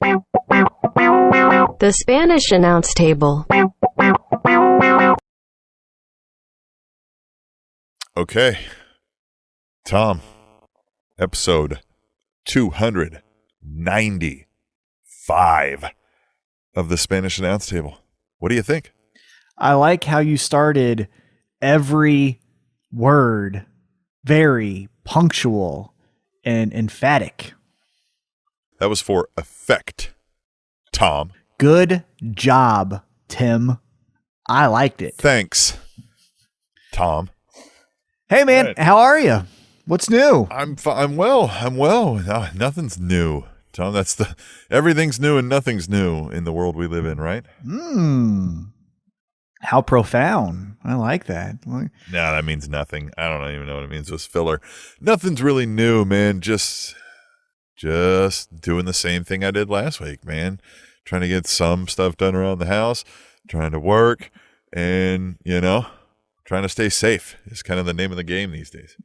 The Spanish announce table. Okay. Tom, episode 295 of the Spanish announce table. What do you think? I like how you started every word very punctual and emphatic. That was for effect, Tom. Good job, Tim. I liked it. Thanks, Tom. Hey, man, right. How are you? What's new? I'm well. No, nothing's new, Tom. Everything's new and nothing's new in the world we live in, right? How profound. I like that. No, that means nothing. I don't even know what it means. It was filler. Nothing's really new, man. Just doing the same thing I did last week, man. Trying to get some stuff done around the house, trying to work, and, trying to stay safe is kind of the name of the game these days.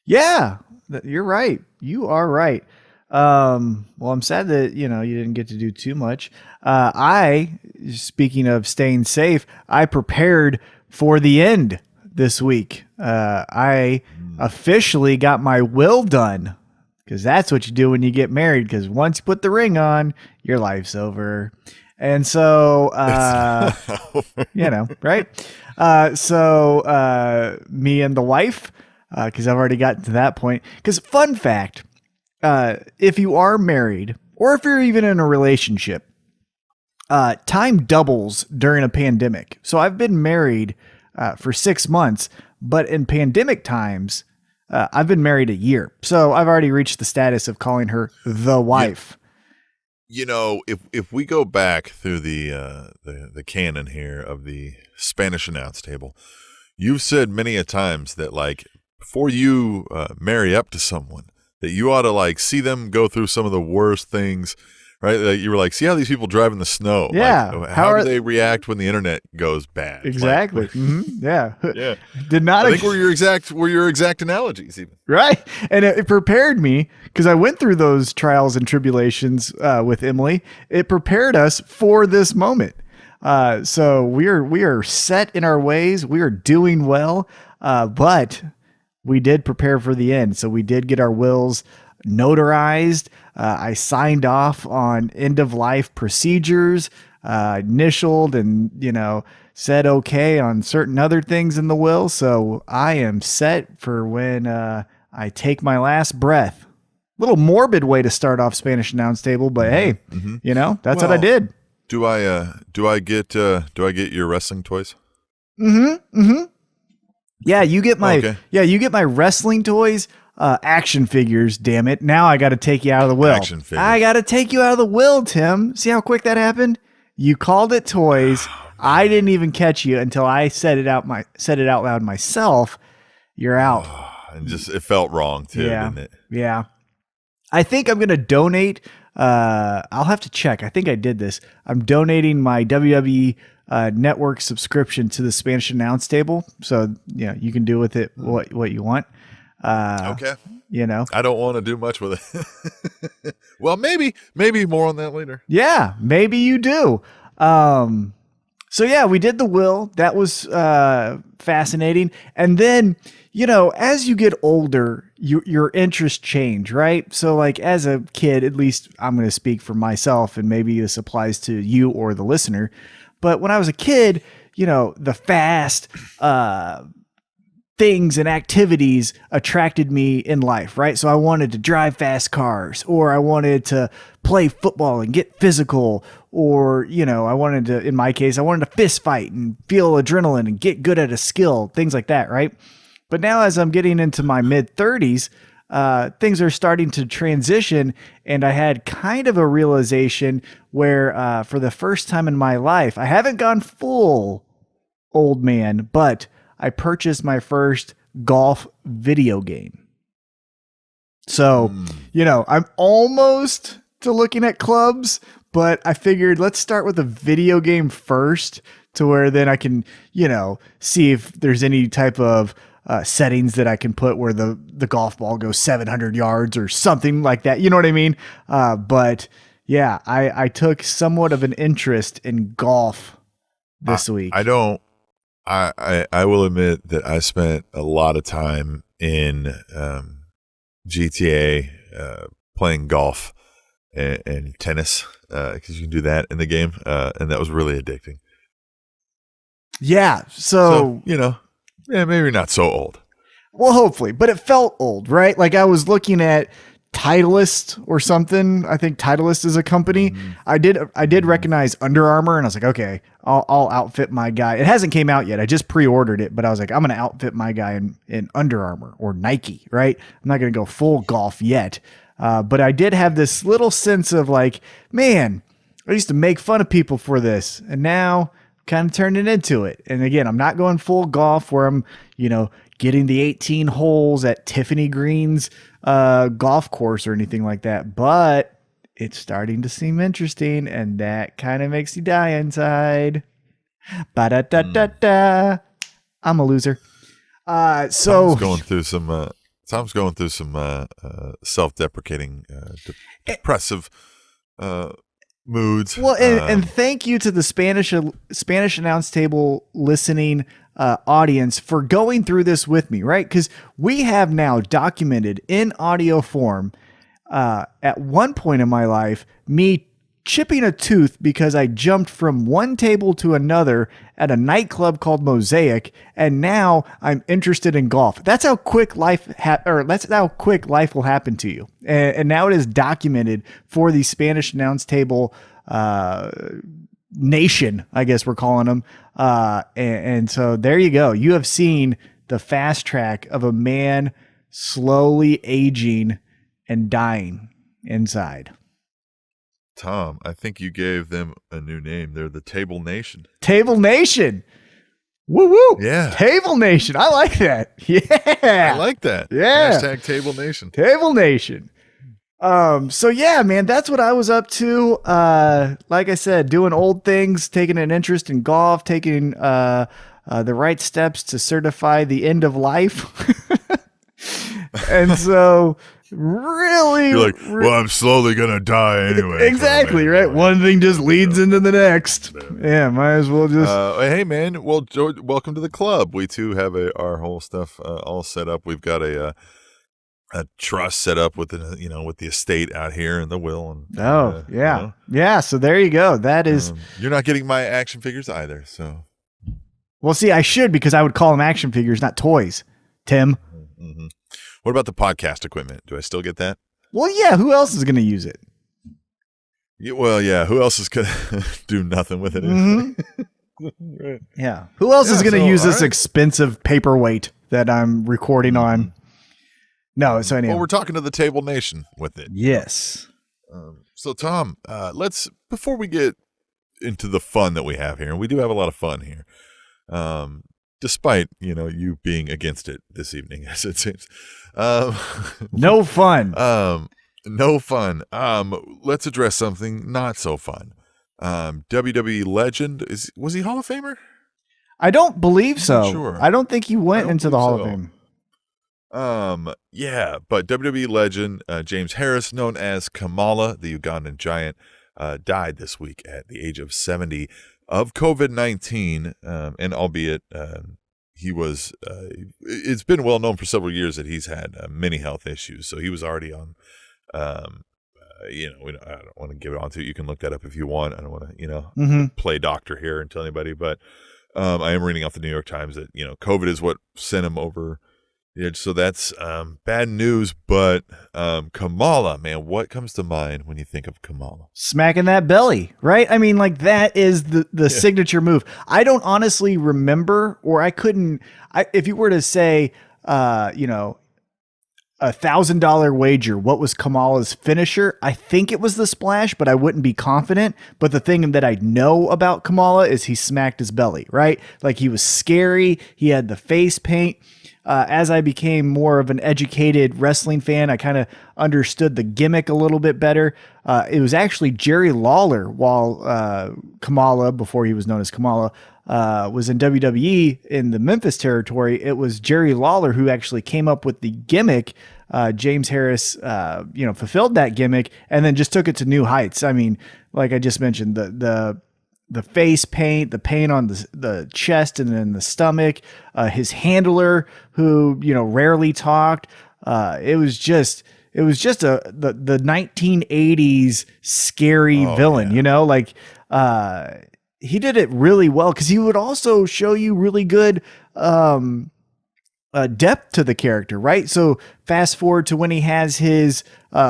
Yeah, you're right. You are right. Well, I'm sad that, you didn't get to do too much. Speaking of staying safe, I prepared for the end this week. I officially got my will done, because that's what you do when you get married, because once you put the ring on, your life's over. And so, right? So me and the wife, because I've already gotten to that point. Because fun fact, if you are married or if you're even in a relationship, time doubles during a pandemic. So I've been married for 6 months, but in pandemic times, I've been married a year. So I've already reached the status of calling her the wife. If we go back through the canon here of the Spanish announce table, you've said many a times that, like, before you marry up to someone, that you ought to see them go through some of the worst things, right? Like, you were like, see how these people drive in the snow. Yeah. Like, how do they react when the internet goes bad? Exactly. Yeah. Yeah. Did not. I think were your exact analogies even. Right. And it prepared me, because I went through those trials and tribulations with Emily. It prepared us for this moment. So we are set in our ways. We are doing well, but we did prepare for the end. So we did get our wills notarized. I signed off on end of life procedures, initialed and, said okay on certain other things in the will. So I am set for when I take my last breath. Little morbid way to start off Spanish announce table, but hey, that's what I did. Do I get your wrestling toys? Yeah, you get my wrestling toys, action figures, damn it. Now I got to take you out of the will. Action figures. I got to take you out of the will, Tim. See how quick that happened? You called it toys. I didn't even catch you until I said it out loud myself. You're out. And it felt wrong too, didn't it? Yeah. I think I'm going to donate. I'll have to check. I think I did this. I'm donating my WWE Network subscription to the Spanish announce table. So, you can do with it what you want. Okay. I don't want to do much with it. Well, maybe more on that later. Yeah, maybe you do. So yeah, we did the will. That was fascinating. And then, as you get older, your interests change, right? So like as a kid, at least I'm going to speak for myself, and maybe this applies to you or the listener. But when I was a kid, the fast things and activities attracted me in life, right? So I wanted to drive fast cars, or I wanted to play football and get physical, or, I wanted to, in my case, I wanted to fist fight and feel adrenaline and get good at a skill, things like that, right? But now as I'm getting into my mid-30s, things are starting to transition, and I had kind of a realization where for the first time in my life, I haven't gone full old man, but I purchased my first golf video game. So, I'm almost to looking at clubs, but I figured let's start with a video game first, to where then I can, see if there's any type of settings that I can put where the golf ball goes 700 yards or something like that. You know what I mean? But Yeah, I took somewhat of an interest in golf this week. I don't. I will admit that I spent a lot of time in GTA playing golf and tennis because you can do that in the game, and that was really addicting. Yeah, So maybe not so old. Well, hopefully, but it felt old, right? Like I was looking at Titleist or something. I think Titleist is a company. I did recognize Under Armour, and I was like, okay, I'll outfit my guy. It hasn't came out yet. I just pre-ordered it, but I was like, I'm going to outfit my guy in Under Armour or Nike, right? I'm not going to go full golf yet. But I did have this little sense of like, man, I used to make fun of people for this, and now kind of turning into it. And again, I'm not going full golf where I'm, getting the 18 holes at Tiffany Green's golf course or anything like that. But it's starting to seem interesting, and that kind of makes you die inside. Ba-da-da-da-da. I'm a loser. Tom's going through some self-deprecating, depressive moods. Well, and thank you to the Spanish Announce Table listening audience for going through this with me, right? Because we have now documented in audio form at one point in my life me chipping a tooth because I jumped from one table to another at a nightclub called Mosaic, and now I'm interested in golf. That's how quick life will happen to you. And now it is documented for the Spanish Announce Table nation, I guess we're calling them. And so there you go. You have seen the fast track of a man slowly aging and dying inside. Tom, I think you gave them a new name. They're the TableNation. TableNation. Woo woo. Yeah. TableNation. I like that. Yeah. I like that. Yeah. Hashtag TableNation. TableNation. So yeah, man, that's what I was up to. Like I said, doing old things, taking an interest in golf, taking the right steps to certify the end of life. And so really, you're like, well, I'm slowly gonna die anyway. Exactly, so right? One thing just leads into the next. Yeah, might as well just. Hey, man. Well, George, welcome to the club. We too have our whole stuff all set up. We've got a trust set up with with the estate out here and the will. And yeah. So there you go. That is. You're not getting my action figures either. So. Well, see, I should, because I would call them action figures, not toys. Tim. Mm-hmm. What about the podcast equipment? Do I still get that? Well, yeah. Who else is going to use it? Yeah, well, yeah. Who else is going to do nothing with it? Mm-hmm. Right. Yeah. Who else is going to use this expensive paperweight that I'm recording on? No. So anyway. Well, we're talking to the TableNation with it. Yes. So Tom, before we get into the fun that we have here, and we do have a lot of fun here. Despite, you being against it this evening, as it seems. No fun. No fun. Let's address something not so fun. WWE legend, was he Hall of Famer? I don't believe so. I'm sure. I don't think he went into the Hall of Fame. Yeah, but WWE legend James Harris, known as Kamala, the Ugandan giant, died this week at the age of 70 of COVID-19, and albeit he was, it's been well known for several years that he's had many health issues. So he was already on, I don't want to give it on to you. You can look that up if you want. I don't want to, play doctor here and tell anybody, but I am reading off the New York Times that, COVID is what sent him over. Yeah, so that's bad news, but Kamala, man, what comes to mind when you think of Kamala? Smacking that belly, right? I mean, like that is the signature move. I don't honestly remember, or if you were to say, $1,000 wager, what was Kamala's finisher? I think it was the splash, but I wouldn't be confident. But the thing that I know about Kamala is he smacked his belly, right? Like he was scary. He had the face paint. As I became more of an educated wrestling fan, I kind of understood the gimmick a little bit better. It was actually Jerry Lawler, while Kamala, before he was known as Kamala, was in WWE in the Memphis territory. It was Jerry Lawler who actually came up with the gimmick James Harris, fulfilled that gimmick and then just took it to new heights. I mean, like I just mentioned, the face paint, the paint on the chest and then the stomach, his handler who, rarely talked. It was just the 1980s scary villain, he did it really well because he would also show you really good depth to the character, right? So fast forward to when he has his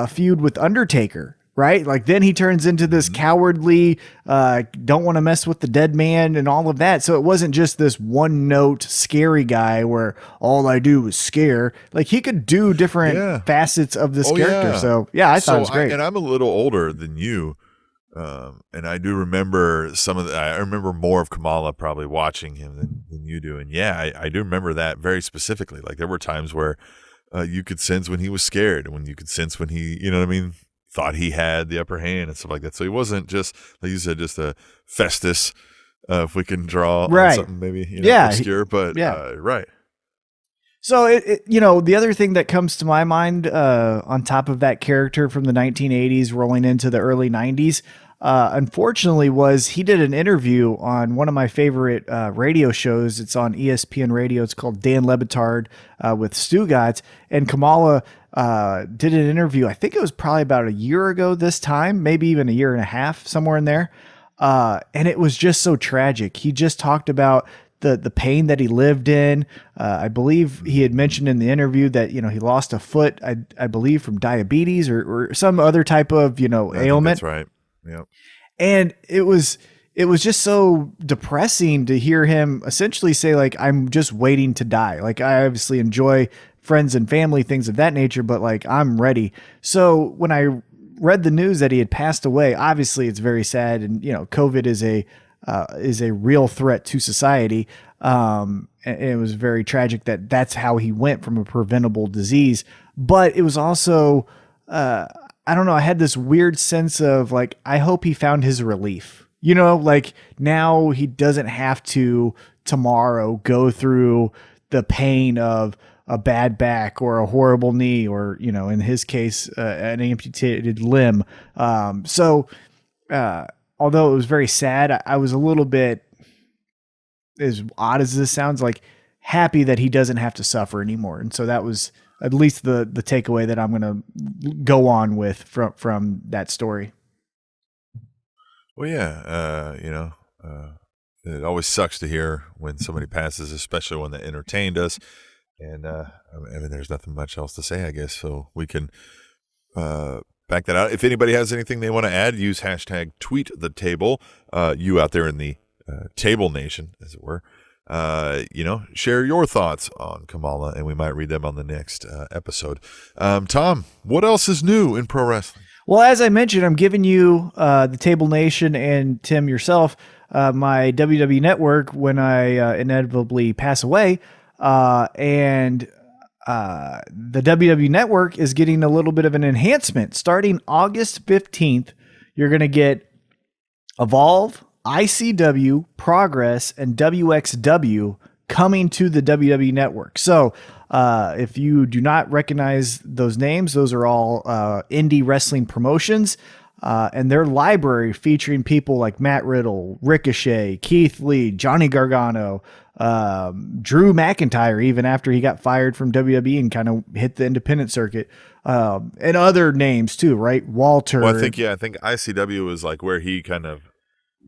feud with Undertaker, right? Like then he turns into this cowardly, don't want to mess with the dead man and all of that. So it wasn't just this one note scary guy where all I do is scare. Like he could do different facets of this character. Yeah. So yeah, I thought it was great. And I'm a little older than you. And I do remember I remember more of Kamala probably watching him than you do. And yeah, I do remember that very specifically. Like there were times where you could sense when he was scared and when you could sense when he, thought he had the upper hand and stuff like that. So he wasn't just, like you said, just a Festus, if we can draw on something maybe obscure, but right. So the other thing that comes to my mind on top of that character from the 1980s rolling into the early 90s, unfortunately, was he did an interview on one of my favorite radio shows. It's on ESPN Radio. It's called Dan Le Batard with Stugotz, and Kamala did an interview. I think it was probably about a year ago this time, maybe even a year and a half, somewhere in there. And it was just so tragic. He just talked about the pain that he lived in. I believe he had mentioned in the interview that, he lost a foot, I believe from diabetes or some other type of, ailment. That's right. Yeah. And it was just so depressing to hear him essentially say, like, I'm just waiting to die. Like, I obviously enjoy friends and family, things of that nature, but like, I'm ready. So when I read the news that he had passed away, obviously it's very sad. And, COVID is a real threat to society. And it was very tragic that that's how he went from a preventable disease. But it was also, I don't know, I had this weird sense of like, I hope he found his relief, like now he doesn't have to tomorrow go through the pain of a bad back or a horrible knee or, in his case, an amputated limb. So although it was very sad, I was a little bit, as odd as this sounds, like happy that he doesn't have to suffer anymore. And so that was at least the takeaway that I'm going to go on with from that story. Well, yeah, it always sucks to hear when somebody passes, especially one that entertained us. And I mean, there's nothing much else to say, I guess. So we can back that out. If anybody has anything they want to add, use hashtag #TweetTheTable. You out there in the TableNation, as it were. Share your thoughts on Kamala, and we might read them on the next episode. Tom, what else is new in pro wrestling? Well, as I mentioned, I'm giving you the TableNation and Tim yourself my WWE Network when I inevitably pass away. And the WWE Network is getting a little bit of an enhancement. Starting August 15th, you're going to get Evolve, ICW, Progress, and WXW coming to the WWE Network. So if you do not recognize those names, those are all indie wrestling promotions. And their library featuring people like Matt Riddle, Ricochet, Keith Lee, Johnny Gargano, Drew McIntyre, even after he got fired from WWE and kind of hit the independent circuit, and other names too, right? Walter. Well, I think ICW was like where he kind of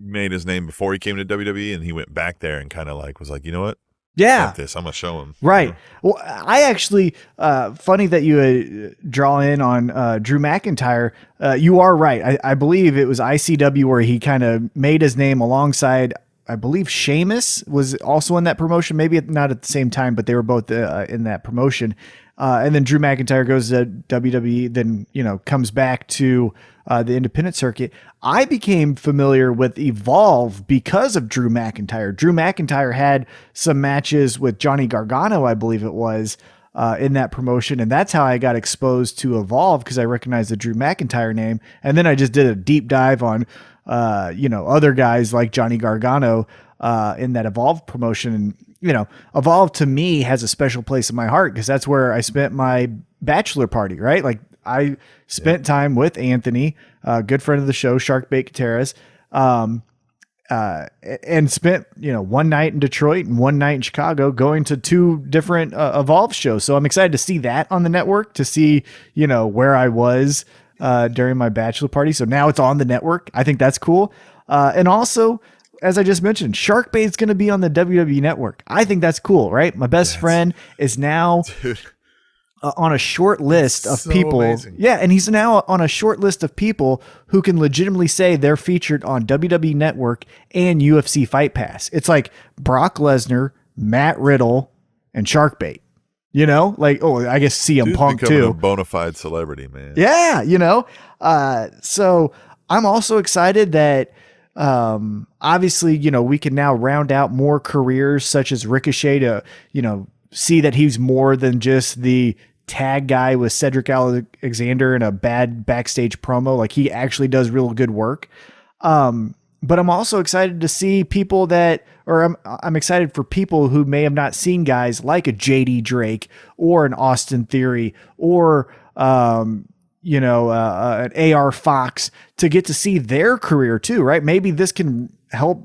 made his name before he came to WWE, and he went back there and kind of like was like, you know what? Yeah, Fuck this, I'm gonna show him. Right. Well, I actually, funny that you draw in on Drew McIntyre. You are right. I believe it was ICW where he kind of made his name alongside, I believe Sheamus was also in that promotion. Maybe not at the same time, but they were both in that promotion. And then Drew McIntyre goes to WWE, then, comes back to the independent circuit. I became familiar with Evolve because of Drew McIntyre. Drew McIntyre had some matches with Johnny Gargano, I believe it was, in that promotion. And that's how I got exposed to Evolve, because I recognized the Drew McIntyre name. And then I just did a deep dive on, other guys like Johnny Gargano in that Evolve promotion. Evolve to me has a special place in my heart because that's where I spent my bachelor party, right? Like I spent time with Anthony, a good friend of the show, Sharkbait Gutierrez, and spent, one night in Detroit and one night in Chicago going to two different Evolve shows. So I'm excited to see that on the network, to see, where I was during my bachelor party. So now it's on the network. I think that's cool. And also, as I just mentioned, Sharkbait's going to be on the WWE Network. I think that's cool, right? My best friend is now on a short list of people. Amazing. Yeah, and he's now on a short list of people who can legitimately say they're featured on WWE Network and UFC Fight Pass. It's like Brock Lesnar, Matt Riddle, and Sharkbait. I guess CM Punk too. A bona fide celebrity, man. Yeah, so I'm also excited that obviously, we can now round out more careers such as Ricochet to, see that he's more than just the tag guy with Cedric Alexander in a bad backstage promo. Like he actually does real good work. But I'm also excited to see people I'm excited for people who may have not seen guys like a JD Drake or an Austin Theory or, an AR Fox to get to see their career too, right? Maybe this can help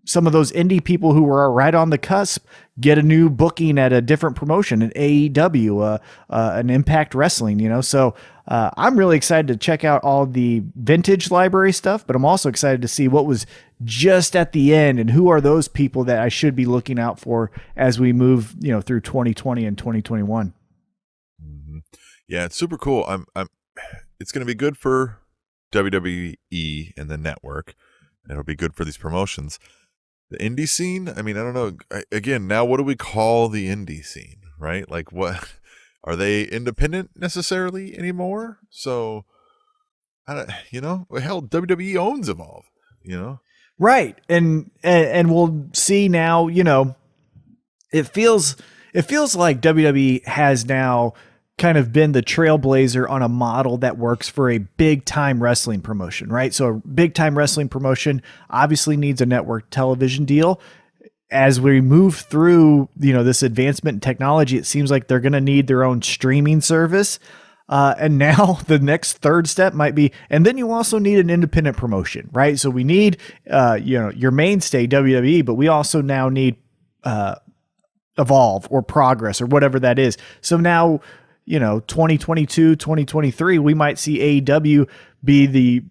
some of those indie people who were right on the cusp get a new booking at a different promotion, an AEW, an Impact Wrestling, So I'm really excited to check out all the vintage library stuff, but I'm also excited to see what was just at the end and who are those people that I should be looking out for as we move, through 2020 and 2021. Mm-hmm. Yeah, it's super cool. It's going to be good for WWE and the network. It'll be good for these promotions. The indie scene, I don't know. Again, now what do we call the indie scene, right? Like what, are they independent necessarily anymore? So, hell, WWE owns Evolve, Right. And we'll see now, it feels like WWE has now kind of been the trailblazer on a model that works for a big time wrestling promotion, right? So a big time wrestling promotion obviously needs a network television deal. As we move through, this advancement in technology, it seems like they're going to need their own streaming service. And now the next third step might be, and then you also need an independent promotion, right? So we need, your mainstay WWE, but we also now need, Evolve or Progress or whatever that is. So now, 2022, 2023, we might see AEW be the,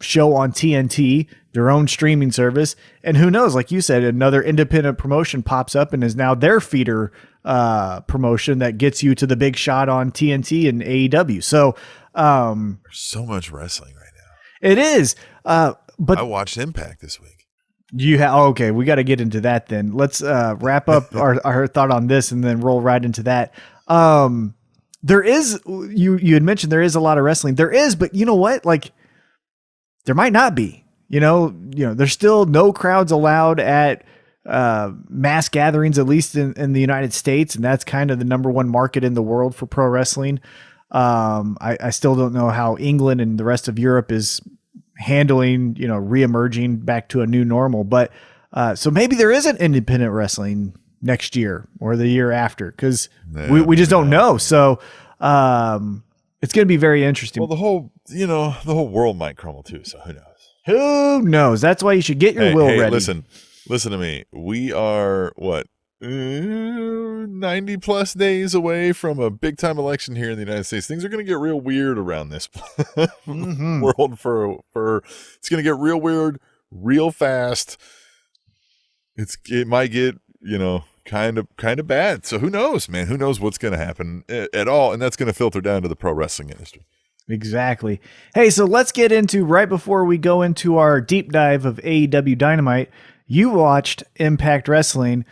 show on TNT, their own streaming service. And who knows, like you said, another independent promotion pops up and is now their feeder promotion that gets you to the big shot on TNT and AEW. So there's so much wrestling right now. It is. But I watched Impact this week. Okay, we got to get into that then. Let's wrap up our thought on this and then roll right into that. There is, you had mentioned there is a lot of wrestling. There is, but you know what? Like, there might not be. There's still no crowds allowed at mass gatherings, at least in the United States, and that's kind of the number one market in the world for pro wrestling. I still don't know how England and the rest of Europe is handling, reemerging back to a new normal. But so maybe there isn't independent wrestling next year or the year after, because we just don't know. So it's going to be very interesting. Well, the whole world might crumble too. So who knows? Who knows? That's why you should get your will ready. Listen to me. We are 90 plus days away from a big time election here in the United States. Things are going to get real weird around this world for it's going to get real weird real fast. It might get, kind of bad. So who knows, man? Who knows what's going to happen at all? And that's going to filter down to the pro wrestling industry. Exactly. Hey, so let's get into, right before we go into our deep dive of AEW Dynamite, you watched Impact Wrestling.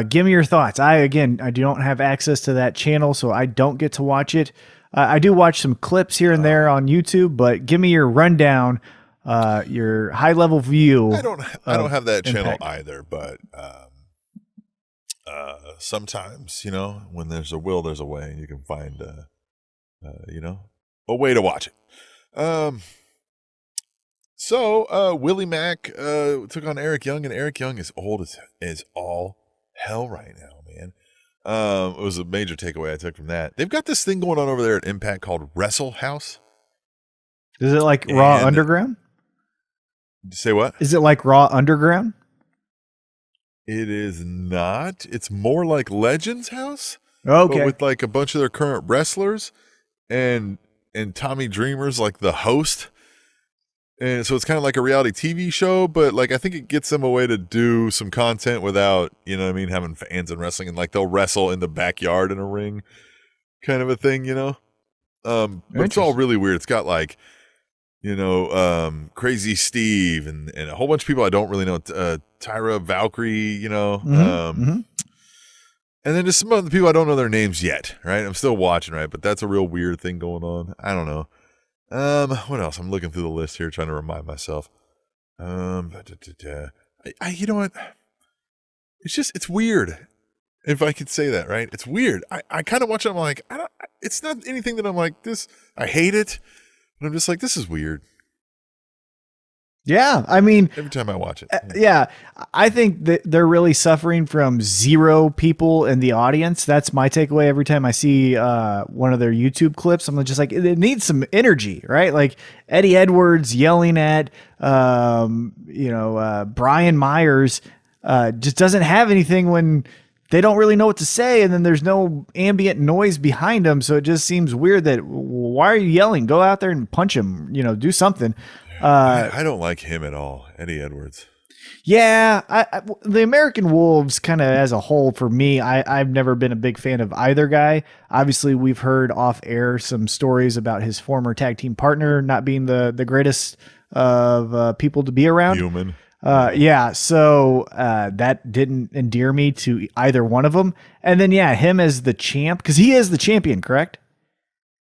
Give me your thoughts. I don't have access to that channel, so I don't get to watch it. I do watch some clips here and there on YouTube, but give me your rundown, your high level view. I don't have that channel either, but sometimes, when there's a will, there's a way. You can find, a way to watch it. So Willie Mack took on Eric Young, and Eric Young is old as all hell right now, man. It was a major takeaway I took from that. They've got this thing going on over there at Impact called Wrestle House. Is it like Raw Underground? Say what? Is it like Raw Underground? It is not. It's more like Legends House. Okay. But with like a bunch of their current wrestlers and Tommy Dreamer's like the host. And so it's kind of like a reality TV show, but like I think it gets them a way to do some content without, you know what I mean, having fans in wrestling, and like they'll wrestle in the backyard in a ring kind of a thing, you know? But it's all really weird. It's got like, you know, Crazy Steve and a whole bunch of people I don't really know. Tyra Valkyrie, you know, and then just some other people I don't know their names yet, right? I'm still watching, right? But that's a real weird thing going on. I don't know. What else? I'm looking through the list here, trying to remind myself. You know what? It's weird. If I could say that, right? It's weird. I kind of watch it. I'm like, it's not anything that I'm like this. I hate it. But I'm just like, this is weird. Yeah, I mean, every time I watch it. Yeah, I think that they're really suffering from zero people in the audience. That's my takeaway every time I see one of their YouTube clips. I'm just like, it needs some energy, right? Like Eddie Edwards yelling at, Brian Myers just doesn't have anything when they don't really know what to say, and then there's no ambient noise behind them. So it just seems weird that, why are you yelling? Go out there and punch him, do something. I don't like him at all, Eddie Edwards. Yeah, the American Wolves kind of as a whole, for me, I've never been a big fan of either guy. Obviously, we've heard off air some stories about his former tag team partner not being the greatest of people to be around. Human. So that didn't endear me to either one of them. And then, him as the champ, because he is the champion, correct?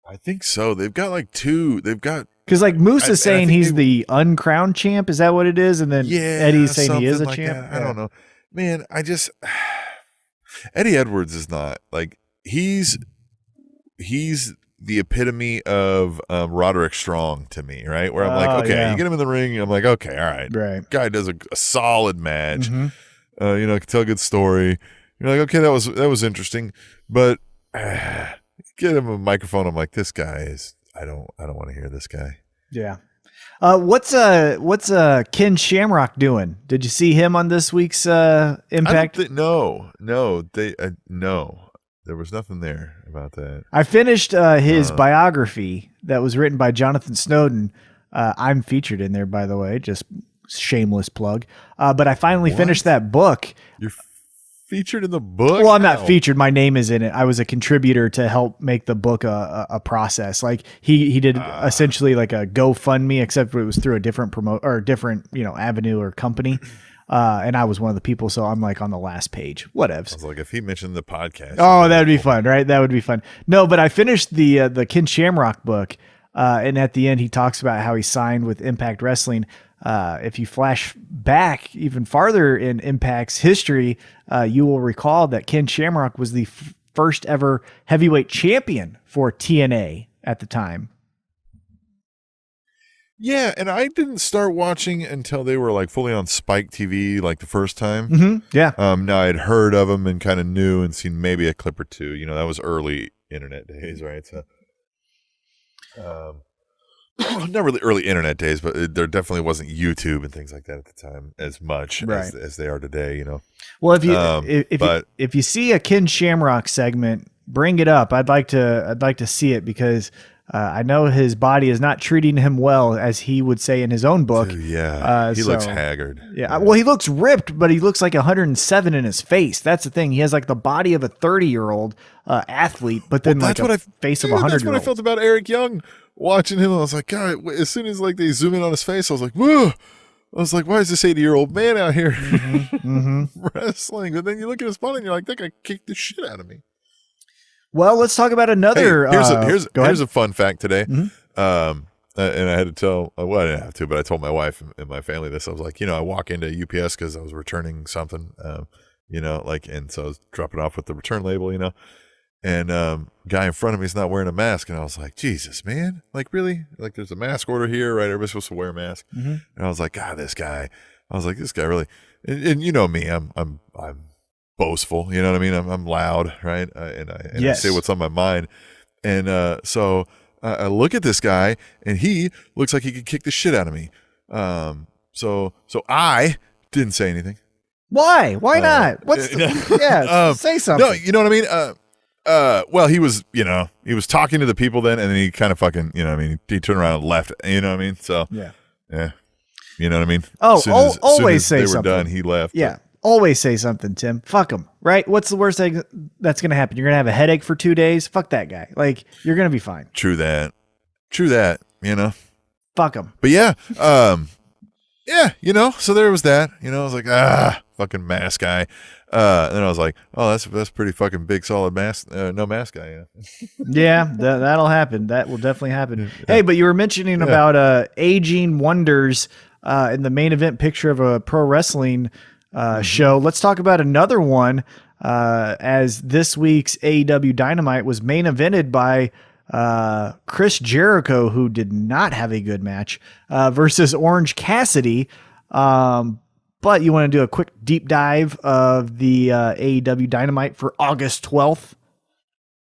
I think so. They've got like two. They've got... Because like Moose is saying he's the uncrowned champ. Is that what it is? And then Eddie's saying he is a like champ. That. I don't know. Man, Eddie Edwards is not like he's the epitome of Roderick Strong to me, right? Where I'm like, okay, you get him in the ring, I'm like, okay, all right. Guy does a solid match. Can tell a good story. You're like, okay, that was interesting, but get him a microphone. I'm like, this guy is. I don't want to hear this guy. Yeah. What's Ken Shamrock doing? Did you see him on this week's Impact? No. There was nothing there about that. I finished his biography that was written by Jonathan Snowden. I'm featured in there, by the way, just shameless plug. But I finally finished that book. You're featured in the book? Well, I'm not featured. My name is in it. I was a contributor to help make the book a process. Like he did essentially like a GoFundMe, except it was through a different avenue or company. And I was one of the people, so I'm like on the last page. Whatevs. I was like, if he mentioned the podcast. Oh, that would be fun, right? That would be fun. No, but I finished the Ken Shamrock book, and at the end he talks about how he signed with Impact Wrestling. If you flash back even farther in Impact's history, you will recall that Ken Shamrock was the first ever heavyweight champion for TNA at the time. Yeah, and I didn't start watching until they were like fully on Spike TV, like the first time. Mm-hmm. Yeah. Now I'd heard of them and kind of knew and seen maybe a clip or two. That was early internet days, right? So, not really early internet days, but there definitely wasn't YouTube and things like that at the time as much as they are today. Well, if you see a Ken Shamrock segment, bring it up. I'd like to see it because. I know his body is not treating him well, as he would say in his own book. Dude, yeah, he looks haggard. Yeah, well, he looks ripped, but he looks like 107 in his face. That's the thing. He has like the body of a 30-year-old athlete, but then face of a 100-year-old. That's what I felt about Eric Young watching him. I was like, God, as soon as like they zoom in on his face, I was like, whoa. I was like, why is this 80-year-old man out here wrestling? But then you look at his body and you're like, that guy kicked the shit out of me. Well, let's talk about another. Hey, here's a fun fact today. Mm-hmm. And I had to tell. Well, I didn't have to, but I told my wife and my family this. I was like, I walk into UPS because I was returning something, and so I was dropping off with the return label, and guy in front of me is not wearing a mask, and I was like, Jesus, man, like really, like there's a mask order here, right? Everybody's supposed to wear a mask, and I was like, God, this guy. I was like, this guy really, and you know me, I'm boastful. You know what I mean? I'm loud, right? And I Yes. say what's on my mind. And so I look at this guy, and he looks like he could kick the shit out of me. So I didn't say anything. Why? Why not? What's say something. No, you know what I mean? Well, he was talking to the people then, and then he kind of fucking, he turned around and left. You know what I mean? So yeah. You know what I mean? Oh, As always soon as say something. They were done. He left. Yeah. Always say something, Tim. Fuck him, right? What's the worst thing that's going to happen? You're going to have a headache for 2 days? Fuck that guy. Like, you're going to be fine. True that. Fuck him. But yeah, so there was that. I was like, fucking mask guy. Then I was like, oh, that's pretty fucking big, solid mask. No mask guy. Yeah. Yeah, that'll happen. That will definitely happen. Hey, but you were mentioning about aging wonders in the main event picture of a pro wrestling show. Let's talk about another one, as this week's AEW Dynamite was main evented by Chris Jericho, who did not have a good match, versus Orange Cassidy. But you want to do a quick deep dive of the AEW Dynamite for August 12th?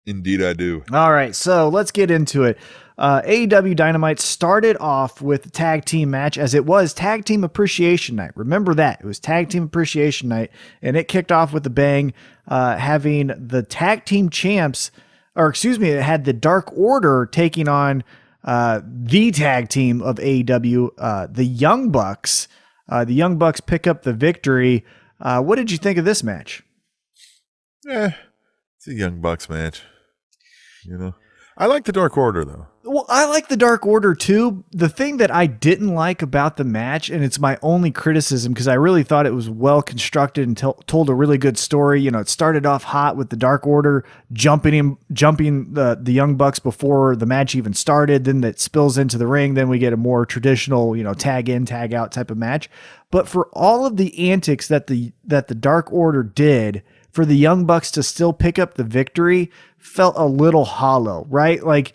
Indeed, I do. All right, so let's get into it. AEW Dynamite started off with a tag team match, as it was Tag Team Appreciation Night. Remember that. It was Tag Team Appreciation Night, and it kicked off with a bang, having the tag team champs, it had the Dark Order taking on the tag team of AEW, the Young Bucks. The Young Bucks pick up the victory. What did you think of this match? It's a Young Bucks match. I like the Dark Order, though. Well, I like the Dark Order too. The thing that I didn't like about the match, and it's my only criticism, because I really thought it was well constructed and told a really good story. It started off hot with the Dark Order jumping the Young Bucks before the match even started. Then that spills into the ring. Then we get a more traditional, tag in, tag out type of match. But for all of the antics that the Dark Order did, for the Young Bucks to still pick up the victory felt a little hollow, right? Like,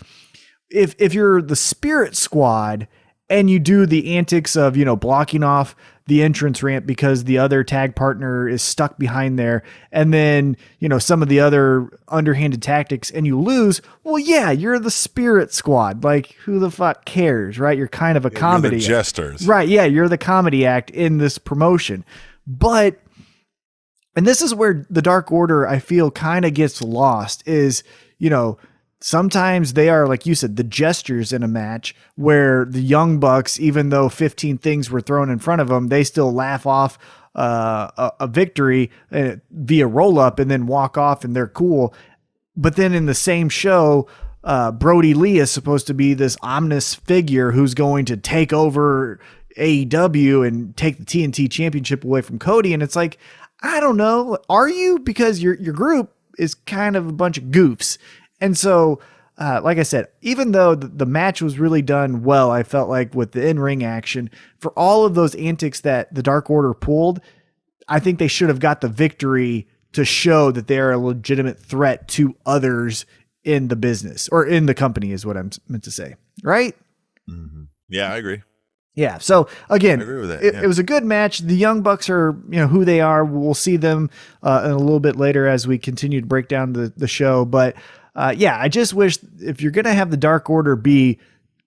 if you're the Spirit Squad and you do the antics of, blocking off the entrance ramp because the other tag partner is stuck behind there, and then, some of the other underhanded tactics, and you lose, well, yeah, you're the Spirit Squad. Like, who the fuck cares, right? You're kind of a comedy. You're the jesters. Right, yeah, you're the comedy act in this promotion. But, and this is where the Dark Order, I feel, kind of gets lost, is, sometimes they are, like you said, the gestures in a match, where the Young Bucks, even though 15 things were thrown in front of them, they still laugh off a victory via roll up and then walk off, and they're cool. But then in the same show, Brody Lee is supposed to be this ominous figure who's going to take over AEW and take the TNT championship away from Cody. And it's like, I don't know. Are you? Because your group is kind of a bunch of goofs. And so, like I said, even though the match was really done well, I felt like with the in-ring action, for all of those antics that the Dark Order pulled, I think they should have got the victory to show that they're a legitimate threat to others in the business, or in the company is what I'm meant to say. Right? Mm-hmm. Yeah, I agree. Yeah. So again, I agree with that. It was a good match. The Young Bucks are, who they are. We'll see them in a little bit later as we continue to break down the show. But I just wish, if you're going to have the Dark Order be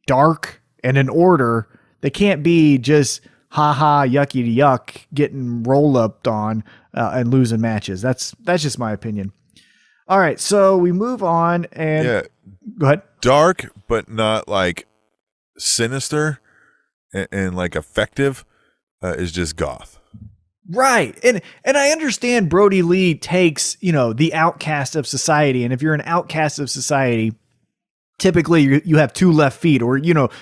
dark and an order, they can't be just yucky to yuck, getting roll upped on and losing matches. That's just my opinion. All right. So we move on and go ahead. Dark, but not like sinister. And like effective is just goth. Right. And I understand Brody Lee takes, the outcast of society. And if you're an outcast of society, typically you have two left feet, or,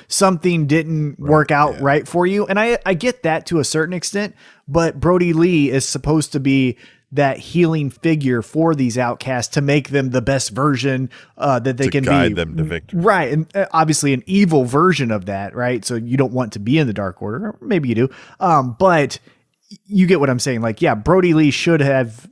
something didn't work out right for you. And I get that to a certain extent, but Brody Lee is supposed to be that healing figure for these outcasts to make them the best version that they can guide them to victory. Right. And obviously an evil version of that, right? So you don't want to be in the Dark Order, or maybe you do. But you get what I'm saying. Like, yeah, Brody Lee should have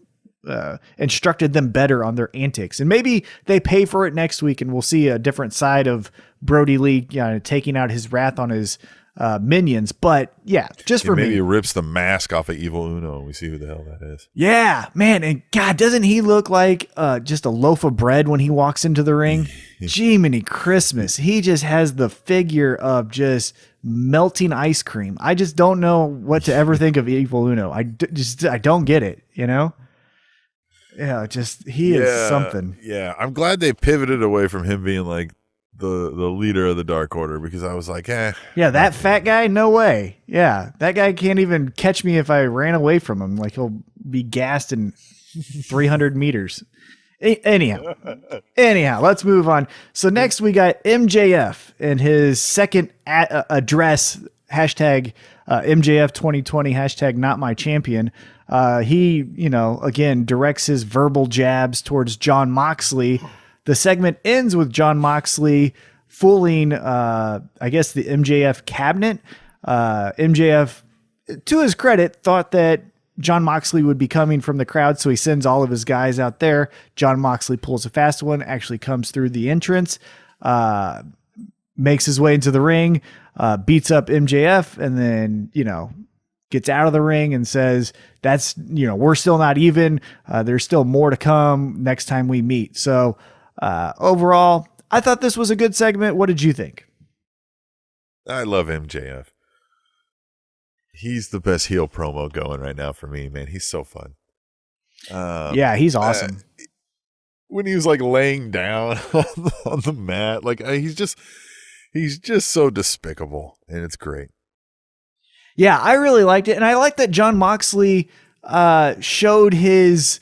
instructed them better on their antics, and maybe they pay for it next week and we'll see a different side of Brody Lee, taking out his wrath on his minions. But yeah, just for maybe me. he rips the mask off of Evil Uno and we see who the hell that is. Yeah, man. And God, doesn't he look like just a loaf of bread when he walks into the ring? Jiminy Christmas. He just has the figure of just melting ice cream. I just don't know what to ever think of Evil Uno. I don't get it, you know? Yeah, he is something. Yeah, I'm glad they pivoted away from him being like the leader of the Dark Order, because I was like, yeah, that fat guy, no way. Yeah, that guy can't even catch me if I ran away from him. Like, he'll be gassed in 300 meters. Anyhow, let's move on. So next we got MJF and his second address, hashtag MJF 2020, hashtag not my champion. He, again, directs his verbal jabs towards Jon Moxley. The segment ends with Jon Moxley fooling, I guess, the MJF cabinet. MJF, to his credit, thought that Jon Moxley would be coming from the crowd, so he sends all of his guys out there. Jon Moxley pulls a fast one, actually comes through the entrance, makes his way into the ring, beats up MJF, and then, gets out of the ring and says, that's, we're still not even. There's still more to come next time we meet. So overall, I thought this was a good segment. What did you think? I love MJF. He's the best heel promo going right now for me, man. He's so fun. Yeah, he's awesome. When he was like laying down on the mat, like he's just so despicable, and it's great. Yeah, I really liked it, and I like that Jon Moxley showed his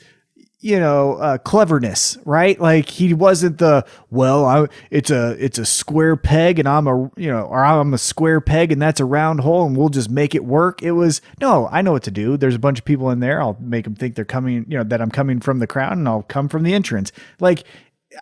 cleverness, right? Like, he wasn't it's a square peg and I'm a square peg and that's a round hole and we'll just make it work. It was, no, I know what to do. There's a bunch of people in there. I'll make them think they're coming, that I'm coming from the crowd, and I'll come from the entrance. Like,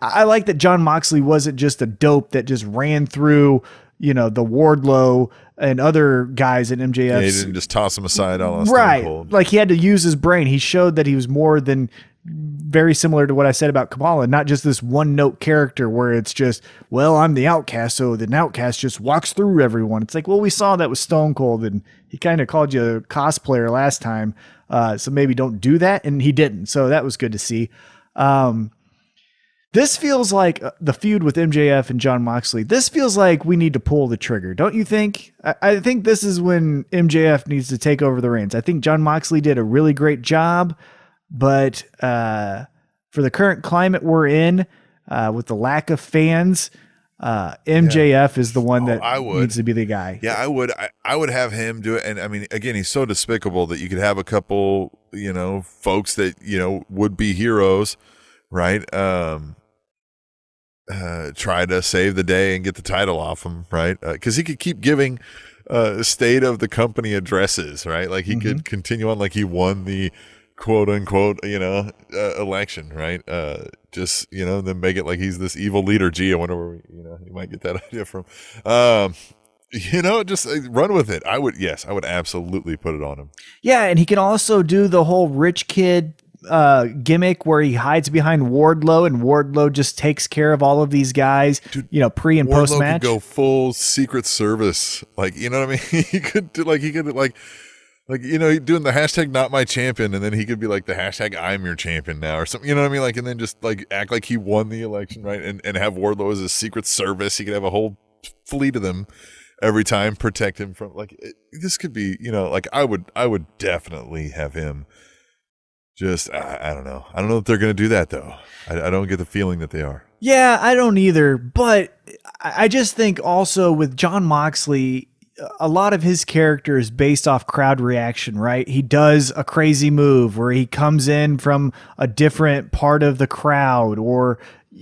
I like that Jon Moxley wasn't just a dope that just ran through, the Wardlow and other guys in MJF's. Yeah, he didn't just toss him aside all on right. Stone Cold. Like, he had to use his brain. He showed that he was more than, very similar to what I said about Kamala, not just this one note character where it's just, well, I'm the outcast, so the outcast just walks through everyone. It's like, well, we saw that with Stone Cold, and he kind of called you a cosplayer last time, so maybe don't do that, and he didn't. So that was good to see. This feels like the feud with MJF and Jon Moxley. This feels like we need to pull the trigger, don't you think? I think this is when MJF needs to take over the reins. I think Jon Moxley did a really great job. But for the current climate we're in, with the lack of fans, MJF is the one that needs to be the guy. Yeah, I would have him do it. And I mean, again, he's so despicable that you could have a couple, folks that, would be heroes, right? Try to save the day and get the title off him, right? Because he could keep giving state of the company addresses, right? Like, he could continue on like he won the quote unquote, election, right? Then make it like he's this evil leader. Gee, I wonder where you might get that idea from. Just run with it. I would absolutely put it on him. Yeah, and he can also do the whole rich kid gimmick where he hides behind Wardlow, and Wardlow just takes care of all of these guys, dude, pre and post match. Wardlow could go full Secret Service, like, you know what I mean? he could doing the hashtag not my champion, and then he could be like the hashtag I'm your champion now or something, you know what I mean? Like, and then just like act like he won the election, right? And have Wardlow as a Secret Service. He could have a whole fleet of them every time, protect him from this could be, I would definitely have him just, I don't know. I don't know if they're going to do that though. I don't get the feeling that they are. Yeah, I don't either. But I just think also with Jon Moxley, a lot of his character is based off crowd reaction, right? He does a crazy move where he comes in from a different part of the crowd, or,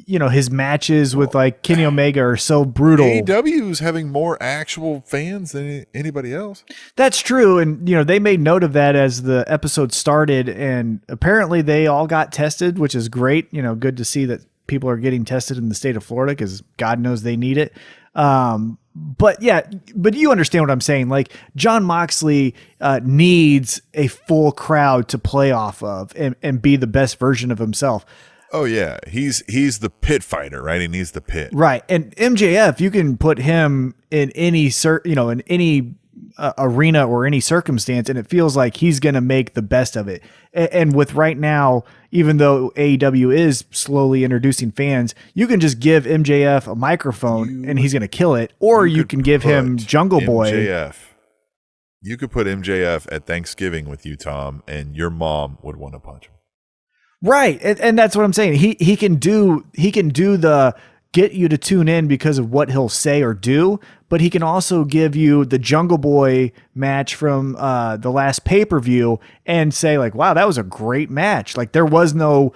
his matches with like Kenny Omega are so brutal. AEW is having more actual fans than anybody else. That's true. And, they made note of that as the episode started, and apparently they all got tested, which is great. Good to see that people are getting tested in the state of Florida, because God knows they need it. But you understand what I'm saying. Like, Jon Moxley needs a full crowd to play off of and be the best version of himself. Oh yeah, he's the pit fighter, right? He needs the pit. Right. And MJF, you can put him in any in any arena or any circumstance, and it feels like he's going to make the best of it. And with right now, even though AEW is slowly introducing fans, you can just give MJF a microphone and he's going to kill it, or you can give him Jungle Boy. MJF. You could put MJF at Thanksgiving with you, Tom, and your mom would want to punch him. Right. And that's what I'm saying. He can do the get you to tune in because of what he'll say or do, but he can also give you the Jungle Boy match from the last pay-per-view and say like, wow, that was a great match. Like there was no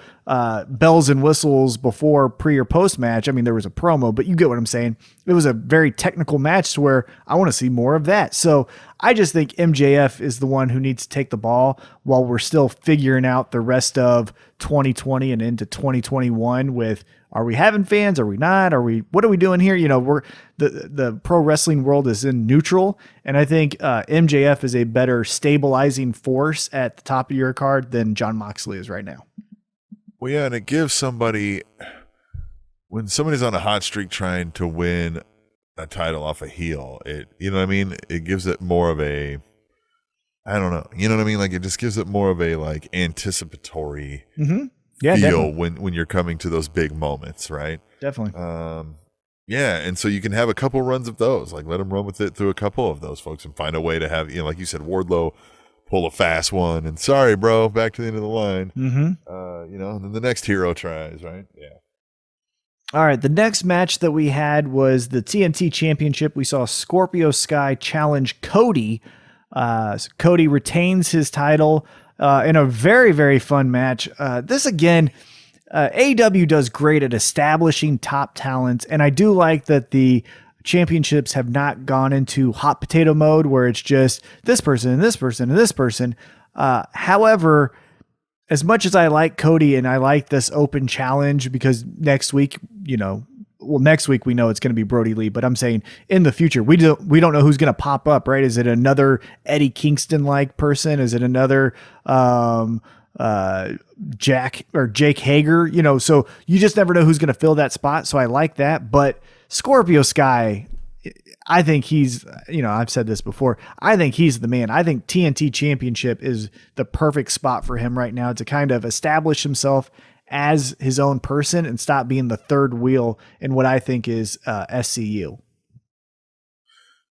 bells and whistles before, pre or post match. I mean, there was a promo, but you get what I'm saying. It was a very technical match to where I want to see more of that. So I just think MJF is the one who needs to take the ball while we're still figuring out the rest of 2020 and into 2021 with, are we having fans? Are we not? What are we doing here? You know, we're the pro wrestling world is in neutral. And I think MJF is a better stabilizing force at the top of your card than Jon Moxley is right now. Well, yeah. And it gives somebody, when somebody's on a hot streak trying to win a title off a heel, you know what I mean? It gives it more of a, I don't know. You know what I mean? Like it just gives it more of a like anticipatory feel definitely. when you're coming to those big moments, right? Definitely. Yeah, and so you can have a couple runs of those. Like let them run with it through a couple of those folks and find a way to have, you know, like you said, Wardlow pull a fast one and sorry, bro, back to the end of the line. You know, and then the next hero tries, right? Yeah. All right, the next match that we had was the TNT Championship. We saw Scorpio Sky challenge Cody. So Cody retains his title in a very, very fun match. This again, AEW does great at establishing top talents, and I do like that the championships have not gone into hot potato mode where it's just this person and this person and this person. However, as much as I like Cody and I like this open challenge because next week, next week we know it's going to be Brody Lee, but I'm saying in the future, we don't know who's going to pop up, right? Is it another Eddie Kingston like person? Is it another Jake Hager? So you just never know who's going to fill that spot. So I like that, but Scorpio Sky, I think he's, I've said this before. I think he's the man. I think TNT Championship is the perfect spot for him right now to kind of establish himself as his own person and stop being the third wheel in what I think is SCU.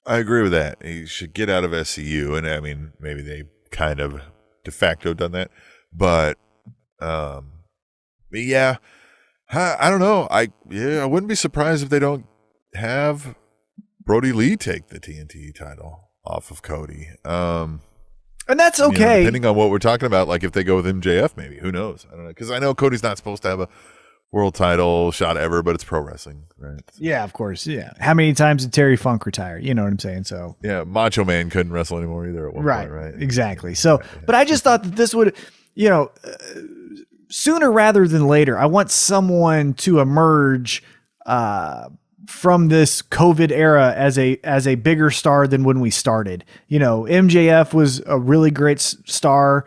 I agree with that. He should get out of SCU. And I mean, maybe they kind of de facto done that, but yeah, I don't know. I wouldn't be surprised if they don't have Brody Lee take the TNT title off of Cody. And that's okay. Depending on what we're talking about, like if they go with MJF, maybe. Who knows? I don't know. Because I know Cody's not supposed to have a world title shot ever, but it's pro wrestling, right? Yeah, of course. Yeah. How many times did Terry Funk retire? You know what I'm saying? So yeah, Macho Man couldn't wrestle anymore either at one point, right? Exactly. So, but I just thought that this would, sooner rather than later, I want someone to emerge from this COVID era as a bigger star than when we started. MJF was a really great star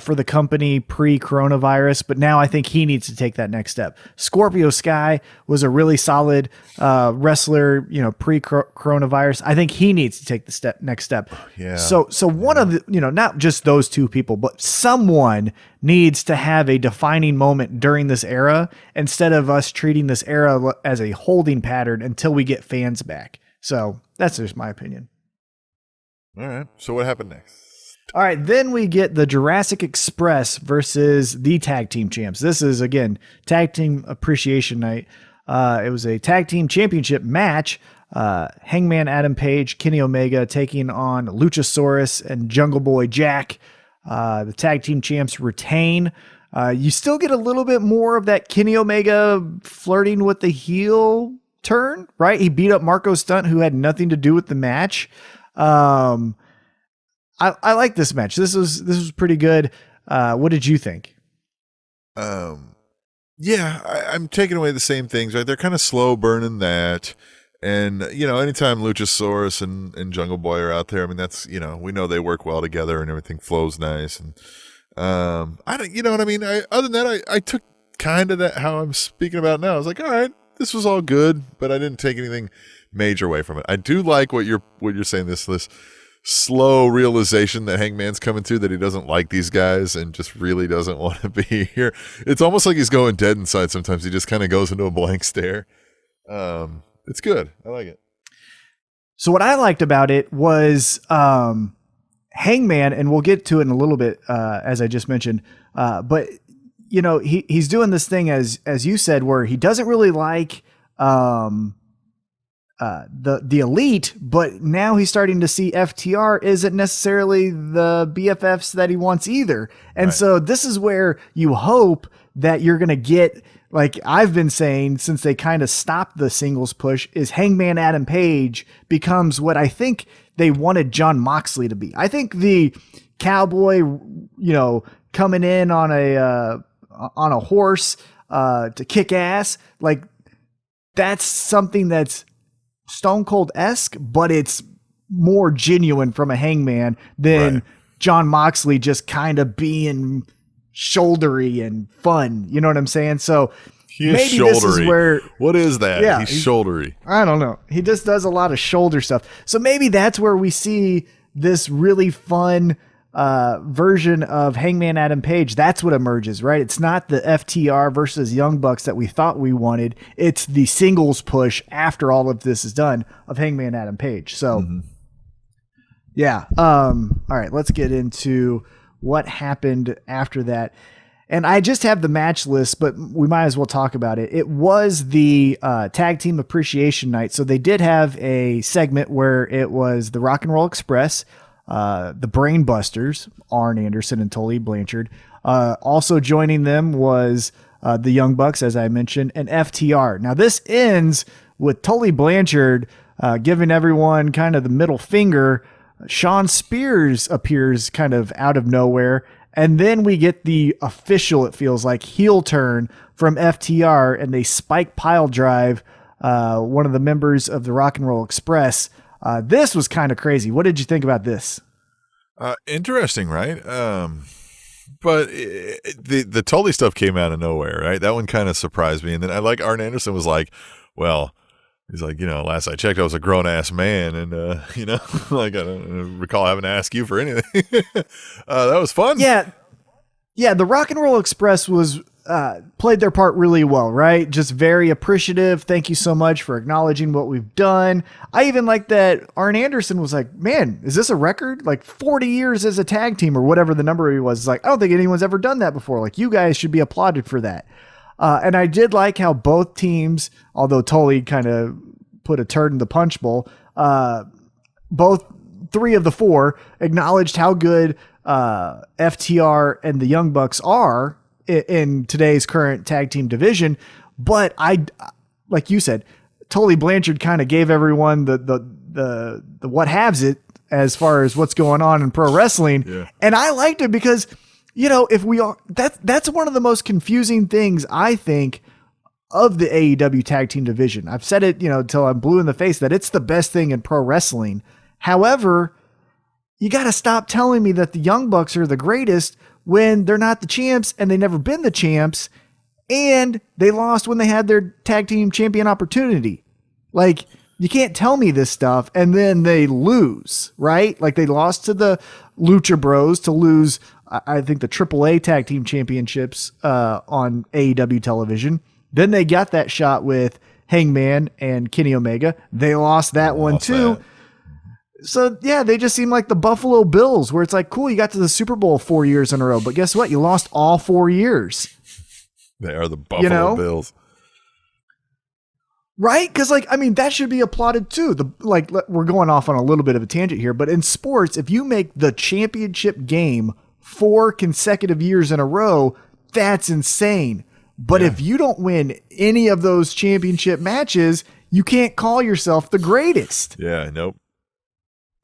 for the company pre-coronavirus, but now I think he needs to take that next step. Scorpio Sky was a really solid wrestler, pre-coronavirus. I think he needs to take the next step. Yeah. So one of the, not just those two people, but someone needs to have a defining moment during this era instead of us treating this era as a holding pattern until we get fans back. So that's just my opinion. All right. So what happened next? All right, then we get the Jurassic Express versus the Tag Team Champs. This is, again, Tag Team Appreciation Night. It was a Tag Team Championship match. Hangman Adam Page, Kenny Omega taking on Luchasaurus and Jungle Boy Jack. The Tag Team Champs retain. You still get a little bit more of that Kenny Omega flirting with the heel turn, right? He beat up Marco Stunt, who had nothing to do with the match. I like this match. This was pretty good. What did you think? Yeah, I'm taking away the same things, right? They're kind of slow burning that. And, anytime Luchasaurus and Jungle Boy are out there, I mean, that's, we know they work well together and everything flows nice. And, I don't, you know what I mean? Other than that, I took kind of that how I'm speaking about now. I was like, all right, this was all good, but I didn't take anything major away from it. I do like what you're saying. This slow realization that Hangman's coming to, that he doesn't like these guys and just really doesn't want to be here. It's almost like he's going dead inside. Sometimes he just kind of goes into a blank stare. It's good. I like it. So what I liked about it was Hangman, and we'll get to it in a little bit, as I just mentioned. But you know, he's doing this thing as you said, where he doesn't really like the elite, but now he's starting to see FTR isn't necessarily the BFFs that he wants either. And so this is where you hope that you're going to get, like I've been saying since they kind of stopped the singles push, is Hangman Adam Page becomes what I think they wanted Jon Moxley to be. I think the cowboy, you know, coming in on a horse to kick ass, like that's something that's Stone Cold-esque, but it's more genuine from a Hangman than Jon Moxley just kind of being shouldery and fun. You know what I'm saying? So maybe this is where... What is that? Yeah, he's shouldery. I don't know. He just does a lot of shoulder stuff. So maybe that's where we see this really fun version of Hangman Adam Page. That's what emerges, right? It's not the FTR versus Young Bucks that we thought we wanted. It's the singles push after all of this is done of Hangman Adam Page. So yeah. All right, let's get into what happened after that. And I just have the match list, but we might as well talk about it. It was the Tag Team Appreciation Night. So they did have a segment where it was the Rock and Roll Express, the Brain Busters, Arn Anderson and Tully Blanchard. Also joining them was the Young Bucks, as I mentioned, and FTR. Now this ends with Tully Blanchard giving everyone kind of the middle finger. Sean Spears appears kind of out of nowhere. And then we get the official, it feels like, heel turn from FTR, and they spike pile drive one of the members of the Rock and Roll Express. This was kind of crazy. What did you think about this? Interesting, right? But the Tully stuff came out of nowhere, right? That one kind of surprised me. And then I like Arn Anderson was like, well, he's like, you know, last I checked, I was a grown ass man. And, you know, like I don't recall having to ask you for anything. That was fun. Yeah. Yeah. The Rock and Roll Express was played their part really well, right? Just very appreciative. Thank you so much for acknowledging what we've done. I even like that Arn Anderson was like, man, is this a record? Like 40 years as a tag team or whatever the number he was. It's like, I don't think anyone's ever done that before. Like, you guys should be applauded for that. And I did like how both teams, although Tully kind of put a turd in the punch bowl, both 3 of the 4 acknowledged how good FTR and the Young Bucks are in today's current tag team division. But like you said, Tully Blanchard kind of gave everyone the what haves it as far as what's going on in pro wrestling. Yeah. And I liked it because, you know, if we are, that's one of the most confusing things, I think, of the AEW tag team division. I've said it, you know, till I'm blue in the face that it's the best thing in pro wrestling. However, you got to stop telling me that the Young Bucks are the greatest when they're not the champs and they never been the champs, and they lost when they had their tag team champion opportunity. Like, you can't tell me this stuff and then they lose, right? Like, they lost to the Lucha Bros to lose, I think, the AAA tag team championships on AEW television. Then they got that shot with Hangman and Kenny Omega. They lost that one too. So, yeah, they just seem like the Buffalo Bills, where it's like, cool, you got to the Super Bowl 4 years in a row, but guess what? You lost all 4 years. They are the Buffalo Bills. Right? Because, like, I mean, that should be applauded too. We're going off on a little bit of a tangent here, but in sports, if you make the championship game 4 consecutive years in a row, that's insane. But if you don't win any of those championship matches, you can't call yourself the greatest. Yeah, nope.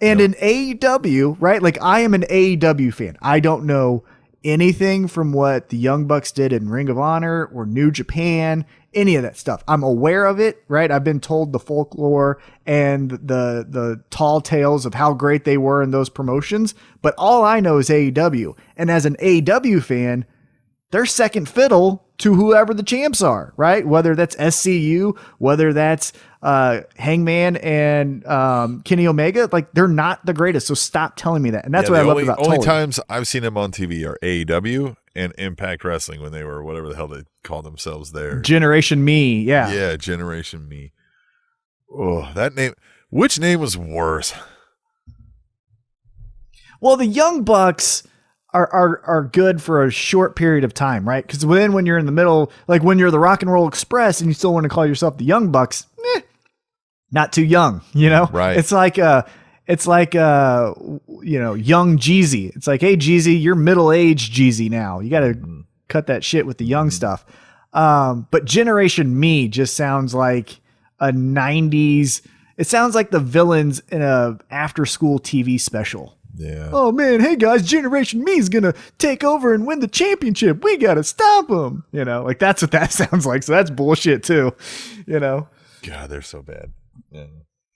And in AEW, right? Like, I am an AEW fan. I don't know anything from what the Young Bucks did in Ring of Honor or New Japan, any of that stuff. I'm aware of it, right? I've been told the folklore and the tall tales of how great they were in those promotions, but all I know is AEW. And as an AEW fan, they're second fiddle to whoever the champs are, right? Whether that's SCU, whether that's Hangman and Kenny Omega, like they're not the greatest. So stop telling me that. And that's what I love about Tully. Only times I've seen him on TV are AEW and Impact Wrestling when they were whatever the hell they call themselves there. Generation Me, yeah. Yeah, Generation Me. Oh, that name. Which name was worse? Well, the Young Bucks are good for a short period of time, right? Because then when you're in the middle, like when you're the Rock and Roll Express and you still want to call yourself the Young Bucks, not too young, you know? Right. It's like young Jeezy. It's like, hey, Jeezy, you're middle-aged Jeezy now. You got to cut that shit with the young stuff. But Generation Me just sounds like a 90s. It sounds like the villains in a after-school TV special. Yeah. Oh man, hey guys, Generation Me is gonna take over and win the championship. We gotta stop them. You know, like that's what that sounds like. So that's bullshit too. You know. God, they're so bad.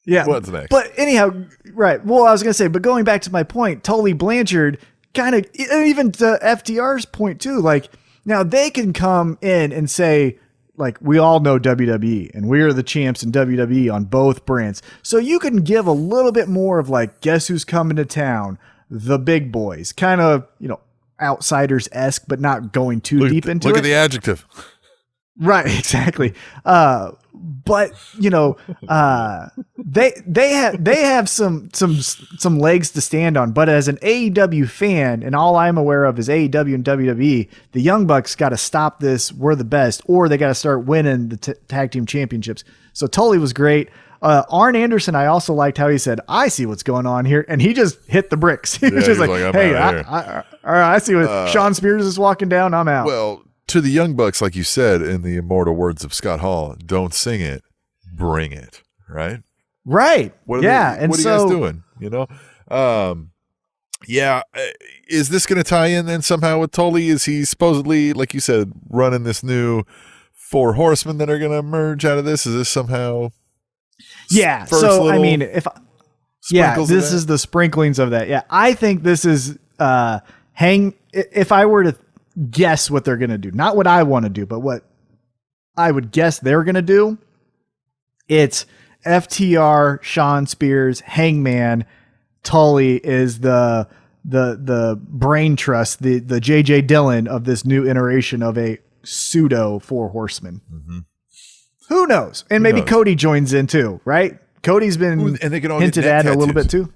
Yeah. What's next? But anyhow, right. Well, I was gonna say, but going back to my point, Tully Blanchard, kind of, even to FTR's point too. Like now they can come in and say, like, we all know WWE and we are the champs in WWE on both brands. So you can give a little bit more of like, guess who's coming to town? The big boys, kind of, outsiders-esque, but not going too deep into it. Look at the adjective. Right. Exactly. But they have some legs to stand on. But as an AEW fan, and all I'm aware of is AEW and WWE, the Young Bucks got to stop this. We're the best, or they got to start winning the tag team championships. So Tully was great. Arn Anderson, I also liked how he said, "I see what's going on here," and he just hit the bricks. He was just like, "Hey, I see what Sean Spears is walking down. I'm out." Well, to the Young Bucks, like you said in the immortal words of Scott Hall, don't sing it, bring it, right? Right. What are you guys doing? Is this going to tie in then somehow with Tully? Is he supposedly, like you said, running this new 4 horsemen that are going to emerge out of this? Is this somehow? Yeah. So, I mean, this is the sprinklings of that. Yeah. I think this is, if I were to guess what they're going to do, not what I want to do, but what I would guess they're going to do, it's FTR, Sean Spears, Hangman, Tully is the brain trust, the JJ Dillon of this new iteration of a pseudo 4 horsemen. Mm-hmm. Who knows? And maybe Cody joins in too, right? Cody's been and they can all hinted at a little bit too.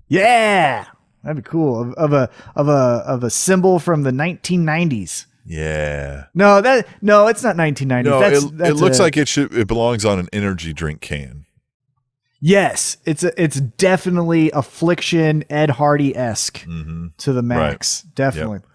Yeah. That'd be cool. Of a symbol from the 1990s. Yeah. No, it's not 1990s. No, That's it looks like it belongs on an energy drink can. Yes, it's definitely Affliction, Ed Hardy-esque to the max. Right. Definitely. Yep.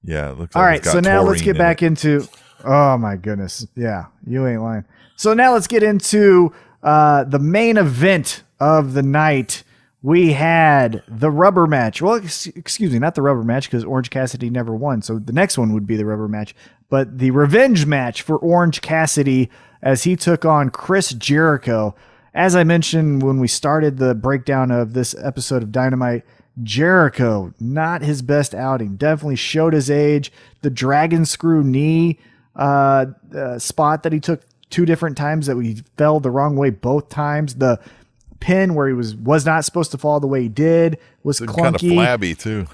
Yeah, it looks like all right, so now let's get back into. Oh my goodness. Yeah, you ain't lying. So now let's get into the main event of the night. We had the rubber match. Well, excuse me, not the rubber match because Orange Cassidy never won. So the next one would be the rubber match. But the revenge match for Orange Cassidy as he took on Chris Jericho. As I mentioned when we started the breakdown of this episode of Dynamite, Jericho, not his best outing. Definitely showed his age. The dragon screw knee spot that he took 2 different times that we fell the wrong way both times. The pin where he was not supposed to fall the way he did was clunky. Kind of flabby too.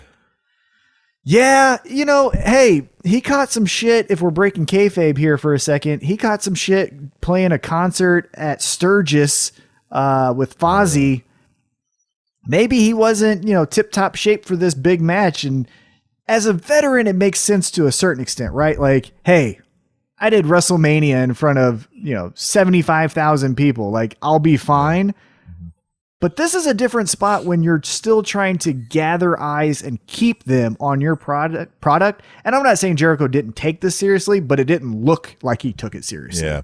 Yeah, hey, he caught some shit. If we're breaking kayfabe here for a second, he caught some shit playing a concert at Sturgis with Fozzy. Maybe he wasn't, tip-top shape for this big match. And as a veteran, it makes sense to a certain extent, right? Like, hey, I did WrestleMania in front of, 75,000 people. Like, I'll be fine. But this is a different spot when you're still trying to gather eyes and keep them on your product. And I'm not saying Jericho didn't take this seriously, but it didn't look like he took it seriously. Yeah.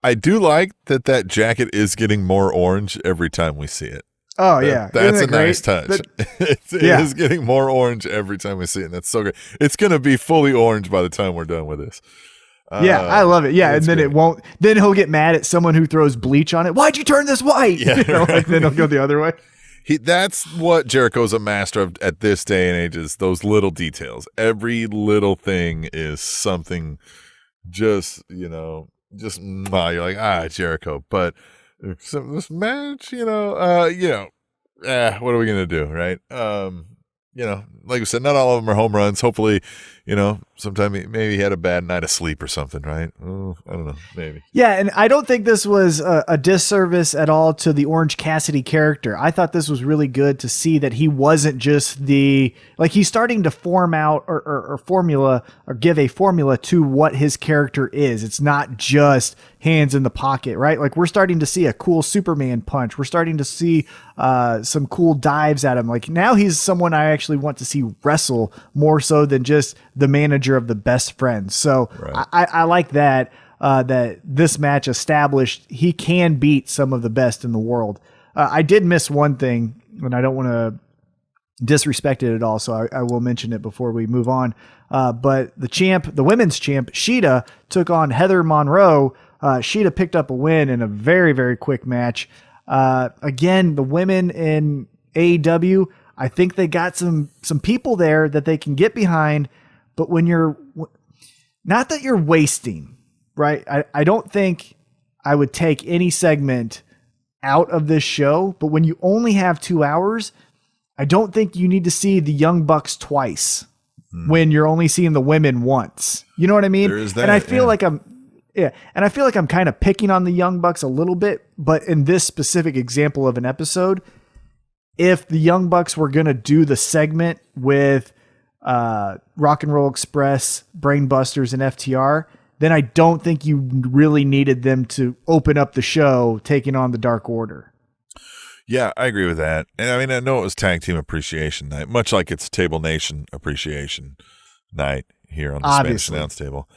I do like that jacket is getting more orange every time we see it. Oh, yeah. That's a nice touch. It is getting more orange every time we see it. And that's so good. It's going to be fully orange by the time we're done with this. Yeah, I love it. Yeah, and then it won't. Then he'll get mad at someone who throws bleach on it. Why'd you turn this white? Yeah, Like then he'll go the other way. That's what Jericho's a master of at this day and age, is those little details. Every little thing is something you're like, Jericho. But this match, what are we going to do, right? Like I said, not all of them are home runs. Hopefully, sometime maybe he had a bad night of sleep or something, right? Oh, I don't know, maybe. Yeah, and I don't think this was a disservice at all to the Orange Cassidy character. I thought this was really good to see that he wasn't just he's starting to form out or formula or give a formula to what his character is. It's not just hands in the pocket, right? Like, we're starting to see a cool Superman punch. We're starting to see some cool dives at him. Like, now he's someone I actually want to see wrestle more so than just the manager of the Best Friends. So right. I like that this match established he can beat some of the best in the world. I did miss one thing, and I don't want to disrespect it at all, so I will mention it before we move on. But the women's champ, Sheeta, took on Heather Monroe. Sheeta picked up a win in a very, very quick match. Again, the women in AEW, I think they got some people there that they can get behind, but when not that you're wasting, right? I don't think I would take any segment out of this show, but when you only have 2 hours, I don't think you need to see the Young Bucks twice when you're only seeing the women once. You know what I mean? There is that, and I feel like I'm kind of picking on the Young Bucks a little bit, but in this specific example of an episode, if the Young Bucks were going to do the segment with Rock and Roll Express, Brainbusters, and FTR, then I don't think you really needed them to open up the show taking on the Dark Order. Yeah, I agree with that. And I mean, I know it was Tag Team Appreciation Night, much like it's Table-Nation Appreciation Night here on the Spanish Announce Table.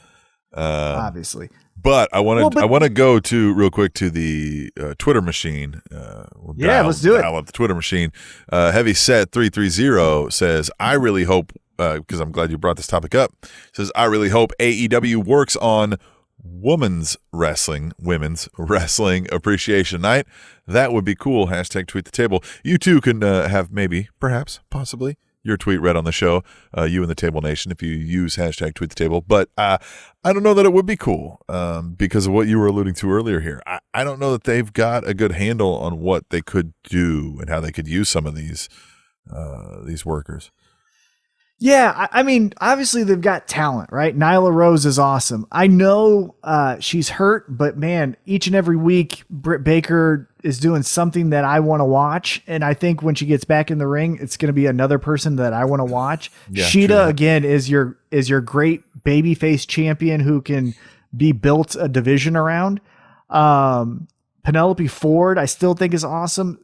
Obviously. But I want to go to real quick to the Twitter machine. Let's do it. Dial up the Twitter machine. Heavy Set 330 says, I really hope, because I'm glad you brought this topic up, says, I really hope AEW works on Women's Wrestling Appreciation Night. That would be cool. Hashtag tweet the table. You too can have maybe, perhaps, possibly your tweet read on the show, you and the Table Nation, if you use hashtag tweet the table. But I don't know that it would be cool because of what you were alluding to earlier here. I don't know that they've got a good handle on what they could do and how they could use some of these workers. Yeah, I mean, obviously they've got talent, right? Nyla Rose is awesome. I know she's hurt, but man, each and every week, Britt Baker is doing something that I want to watch. And I think when she gets back in the ring, it's going to be another person that I want to watch. Yeah, Sheeta, true. Again, is your great babyface champion who can be built a division around. Penelope Ford, I still think is awesome.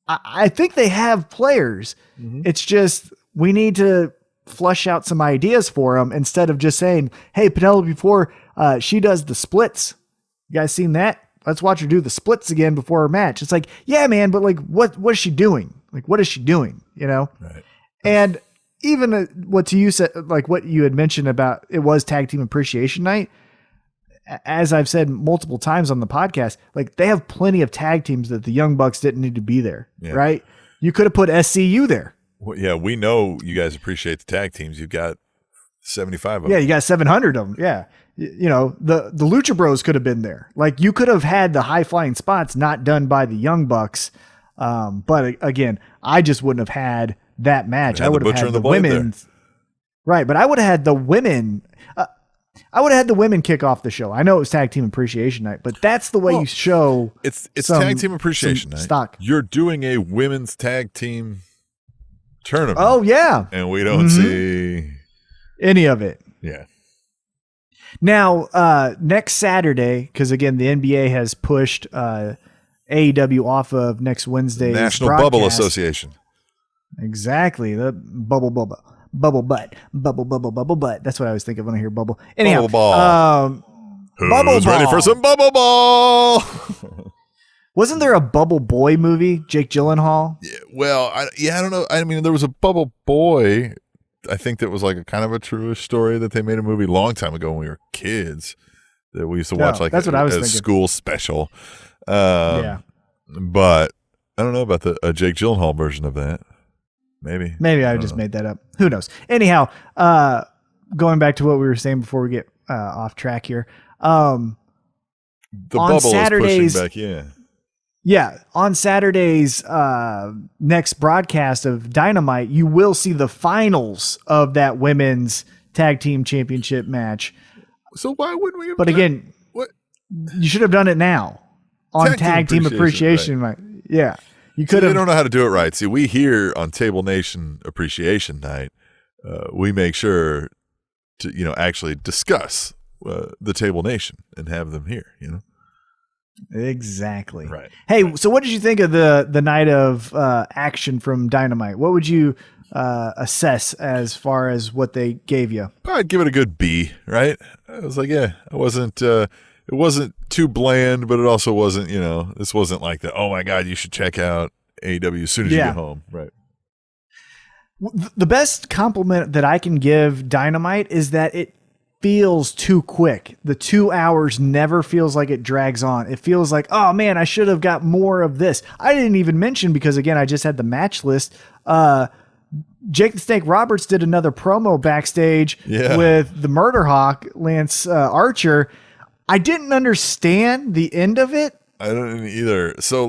I think they have players. Mm-hmm. It's just we need to flush out some ideas for them instead of just saying, hey, Penelope Ford, she does the splits. You guys seen that? Let's watch her do the splits again before her match. It's like, yeah, man, but like, what is she doing? Like, what is she doing? You know? Right. And even what you said, like what you had mentioned about it was Tag Team Appreciation Night. As I've said multiple times on the podcast, like they have plenty of tag teams that the Young Bucks didn't need to be there, right? You could have put SCU there. Well, yeah, we know you guys appreciate the tag teams. You've got 75 of them. Yeah, you got 700 of them. Yeah. You know, the Lucha Bros could have been there. Like you could have had the high flying spots not done by the Young Bucks. But again, I just wouldn't have had that match. I would have had the women. Right. But I would have had the women. I would have had the women kick off the show. I know it was Tag Team Appreciation Night, but that's the way you show. It's Tag Team Appreciation Night. Stock. You're doing a women's tag team tournament. Oh yeah, and we don't see any of it. Yeah. Now next Saturday, because again the NBA has pushed AEW off of next Wednesday's National broadcast. Bubble Association. Exactly, the bubble butt. That's what I was thinking when I hear bubble. Anyhow, bubble ball. Who's bubble ready ball. for some bubble ball? Wasn't there a Bubble Boy movie? Jake Gyllenhaal. Yeah, well, I don't know. I mean, there was a Bubble Boy. I think that was like a kind of a true story that they made a movie a long time ago when we were kids that we used to watch. Like that's what I was a thinking. School special. Yeah, but I don't know about the Jake Gyllenhaal version of that. Maybe I just made that up. Who knows? Anyhow, going back to what we were saying before we get off track here. The bubble Saturdays, is pushing back, yeah. On Saturday's next broadcast of Dynamite, you will see the finals of that women's tag team championship match. So why wouldn't we have But again, what? You should have done it now on tag team appreciation. Right. Yeah. You could have. They don't know how to do it right. See, we here on TableNation Appreciation Night, we make sure to actually discuss the TableNation and have them here. Exactly. Right. Hey, so what did you think of the night of action from Dynamite? What would you assess as far as what they gave you? I'd give it a good B. Right. I was like, it wasn't. It wasn't too bland, but it also wasn't. This wasn't like the oh my god, you should check out AEW as soon as you get home. Right. The best compliment that I can give Dynamite is that it feels too quick. The 2 hours never feels like it drags on. It feels like, oh man, I should have got more of this. I didn't even mention, because again, I just had the match list. Jake the Snake Roberts did another promo backstage with the Murder Hawk, Lance Archer. I didn't understand the end of it. I don't either. So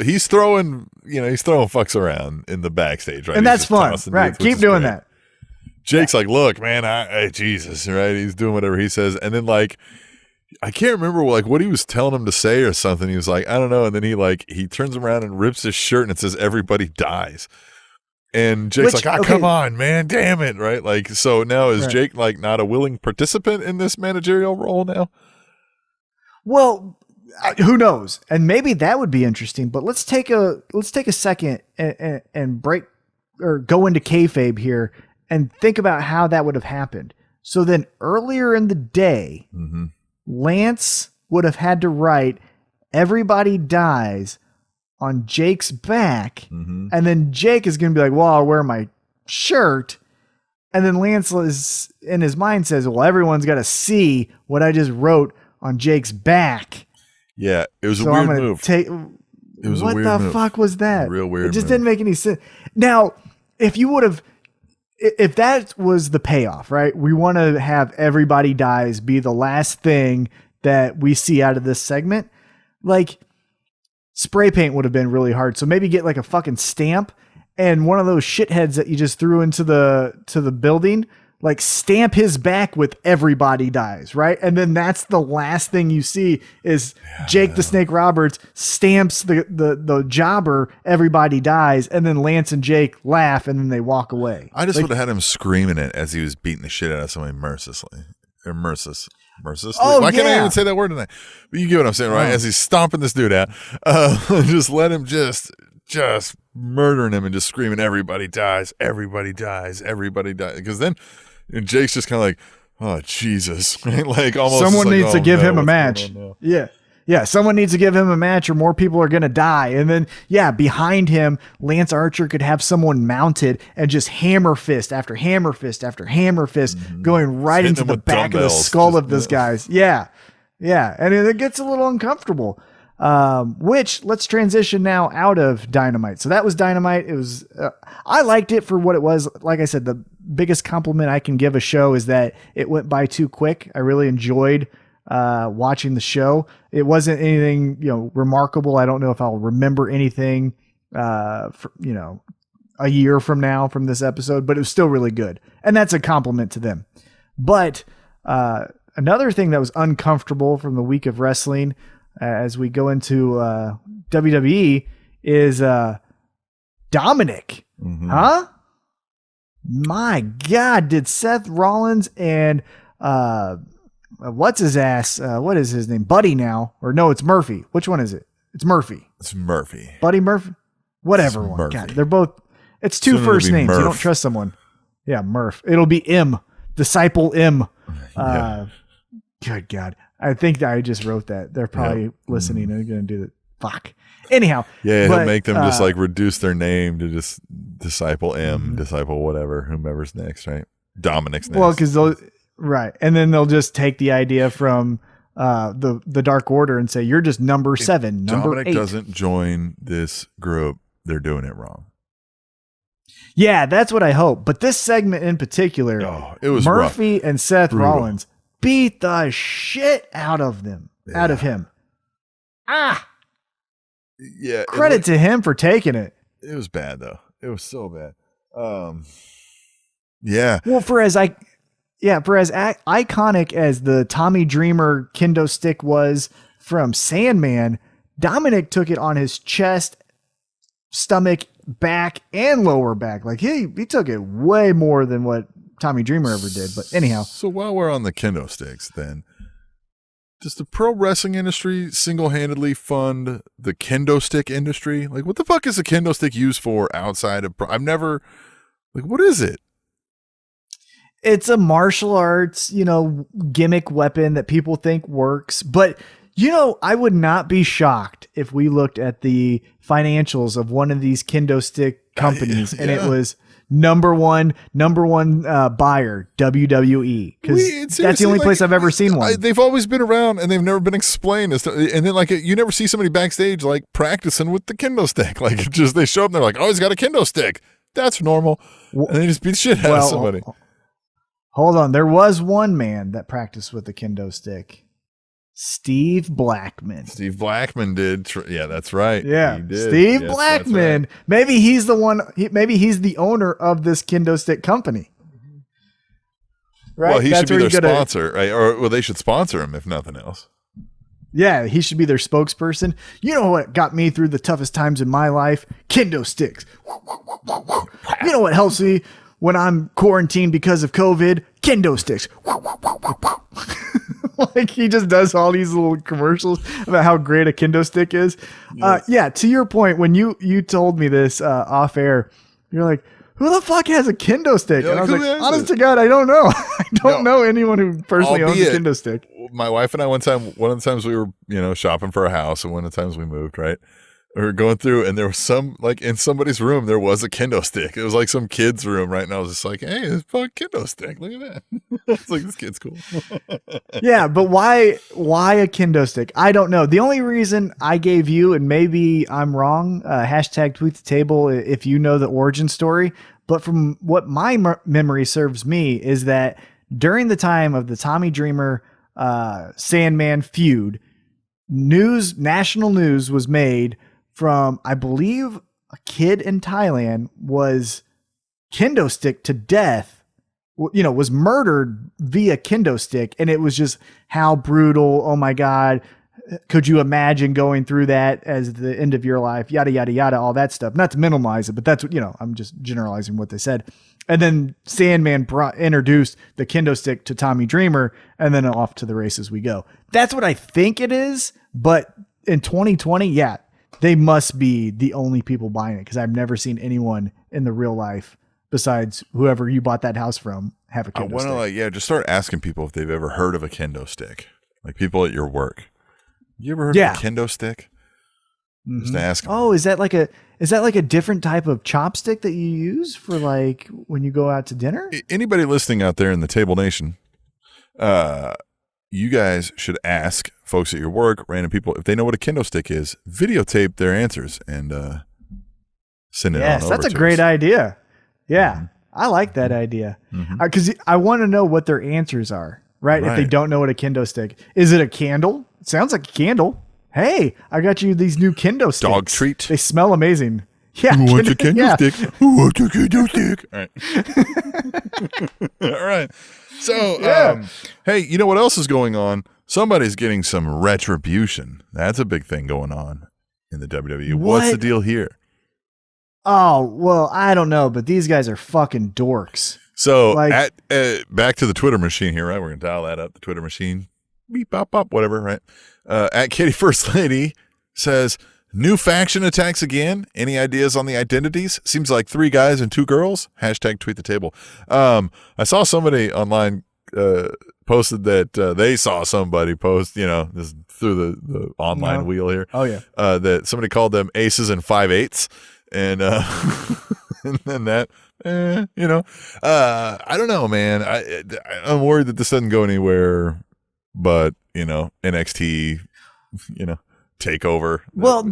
he's throwing fucks around in the backstage, right? And that's fun, right? Keep doing that. Jake's like, look, man, Jesus, right? He's doing whatever he says. And then I can't remember what he was telling him to say or something. He was like, I don't know. And then he turns around and rips his shirt and it says, everybody dies. And Jake's come on, man, damn it. Right. So now is Jake not a willing participant in this managerial role now? Well, who knows? And maybe that would be interesting, but let's take a second and break or go into kayfabe here and think about how that would have happened. So then earlier in the day, Lance would have had to write everybody dies on Jake's back. And then Jake is going to be like, well, I'll wear my shirt. And then Lance is in his mind says, well, everyone's got to see what I just wrote on Jake's back. Yeah. It was a weird move. It was a weird move. What the fuck was that? Real weird. It just didn't make any sense. Now, if that was the payoff, right? We want to have everybody dies be the last thing that we see out of this segment. Spray paint would have been really hard. So maybe get a fucking stamp and one of those shitheads that you just threw into the building, stamp his back with everybody dies, right? And then that's the last thing you see is Jake the Snake Roberts stamps the jobber, everybody dies, and then Lance and Jake laugh and then they walk away. I just would have had him screaming it as he was beating the shit out of somebody mercilessly. Oh, why can't I even say that word tonight? But you get what I'm saying, right? As he's stomping this dude out, just let him just murdering him and just screaming, everybody dies, everybody dies, everybody dies. Because then Jake's just kind of like, oh, Jesus. Right? Almost someone needs to give him a match. Yeah, someone needs to give him a match or more people are going to die. And then, behind him, Lance Archer could have someone mounted and just hammer fist after hammer fist after hammer fist going right into the back of the skull of this guy's. Yeah. And it gets a little uncomfortable. Which let's transition now out of Dynamite. So that was Dynamite. It was, I liked it for what it was. Like I said, the biggest compliment I can give a show is that it went by too quick. I really enjoyed watching the show. It wasn't anything, remarkable. I don't know if I'll remember anything, a year from now from this episode, but it was still really good. And that's a compliment to them. But, another thing that was uncomfortable from the week of wrestling, as we go into, WWE is, Dominic, huh? My God, did Seth Rollins and, what's his ass? What is his name? Buddy now. Or no, it's Murphy. Which one is it? It's Murphy. It's Murphy. Buddy Murphy? Whatever one. Murphy. God, they're both, it's two first names. Murph. You don't trust someone. Yeah, Murph. It'll be M. Disciple M. Good God. I think I just wrote that. They're probably listening and going to do that. Fuck. Anyhow. Yeah, he'll make them just reduce their name to just Disciple M, Disciple whatever, whomever's next, right? Dominic's next. Well, because they'll, right. And then they'll just take the idea from the Dark Order and say, you're just number 7, number Dominic 8. doesn't join this group, they're doing it wrong. Yeah, that's what I hope. But this segment in particular, it was Murphy rough. and Seth Brutal. Rollins beat the shit out of him, out of him. Yeah. Credit to him for taking it. It was bad though. It was so bad. Yeah. Well, for as iconic as the Tommy Dreamer kendo stick was from Sandman, Dominic took it on his chest, stomach, back, and lower back. Like he took it way more than what Tommy Dreamer ever did. But anyhow. So while we're on the kendo sticks, then does the pro wrestling industry single-handedly fund the kendo stick industry? Like, what the fuck is a kendo stick used for outside of I've never, like, what is it? It's a martial arts, gimmick weapon that people think works. But, I would not be shocked if we looked at the financials of one of these kendo stick companies and it was number one buyer, WWE. Because that's the only place I've ever seen one. They've always been around and they've never been explained. And then, like, you never see somebody backstage, like, practicing with the kendo stick. Like, they show up and they're like, oh, he's got a kendo stick. That's normal. And they just beat the shit out of somebody. Hold on. There was one man that practiced with the kendo stick. Steve Blackman. Steve Blackman did. Yeah, that's right. Yeah. He did. Steve Blackman. Right. Maybe he's the one. Maybe he's the owner of this kendo stick company. Right. Well, he should be their sponsor, right? Or they should sponsor him if nothing else. Yeah, he should be their spokesperson. You know what got me through the toughest times in my life? Kendo sticks. You know what helps me when I'm quarantined because of COVID? Kendo sticks. Like he just does all these little commercials about how great a kendo stick is. Yes. To your point, when you told me this off air, you're like, who the fuck has a kendo stick? And I was like, honest to God, I don't know. I don't know anyone who personally owns a kendo stick. My wife and I one of the times we were, shopping for a house, and one of the times we moved, right? We were going through and there was some, like, in somebody's room, there was a kendo stick. It was like some kid's room, right? And I was just like, hey, this fucking kendo stick. Look at that. It's like, this kid's cool. Yeah, but why a kendo stick? I don't know. The only reason I gave you, and maybe I'm wrong, hashtag tweet the table if you know the origin story, but from what my memory serves me is that during the time of the Tommy Dreamer Sandman feud, national news was made from, I believe, a kid in Thailand was kendo stick to death, was murdered via kendo stick. And it was just how brutal. Oh my God. Could you imagine going through that as the end of your life? Yada, yada, yada, all that stuff. Not to minimize it, but that's what, I'm just generalizing what they said. And then Sandman introduced the kendo stick to Tommy Dreamer, and then off to the races we go. That's what I think it is. But in 2020, yeah, they must be the only people buying it because I've never seen anyone in the real life besides whoever you bought that house from have a kendo stick. Just start asking people if they've ever heard of a kendo stick. Like people at your work. You ever heard of a kendo stick? Mm-hmm. Just ask them. Oh, is that like a different type of chopstick that you use for like when you go out to dinner? Anybody listening out there in the Table Nation, you guys should ask folks at your work, random people, if they know what a kendo stick is, videotape their answers and send it on over. Yes, that's a great idea. Yeah, mm-hmm. I like that idea. Because I want to know what their answers are, right? If they don't know what a kendo stick is. It a candle? It sounds like a candle. Hey, I got you these new kendo sticks. Dog treat. They smell amazing. Yeah. Who wants a kendo stick? Who wants a kendo stick? All right. All right. So, hey, you know what else is going on? Somebody's getting some retribution. That's a big thing going on in the WWE. What's the deal here? Oh, well, I don't know, but these guys are fucking dorks. So, back to the Twitter machine here, right? We're going to dial that up, the Twitter machine. Beep, bop, bop, whatever, right? At Katie First Lady says, new faction attacks again. Any ideas on the identities? Seems like 3 guys and 2 girls. Hashtag tweet the table. I saw somebody online posted that they saw somebody post, this through the online wheel here. Oh, yeah. That somebody called them aces and 5/8. And, and then that, I don't know, man. I'm worried that this doesn't go anywhere but NXT, takeover. Well,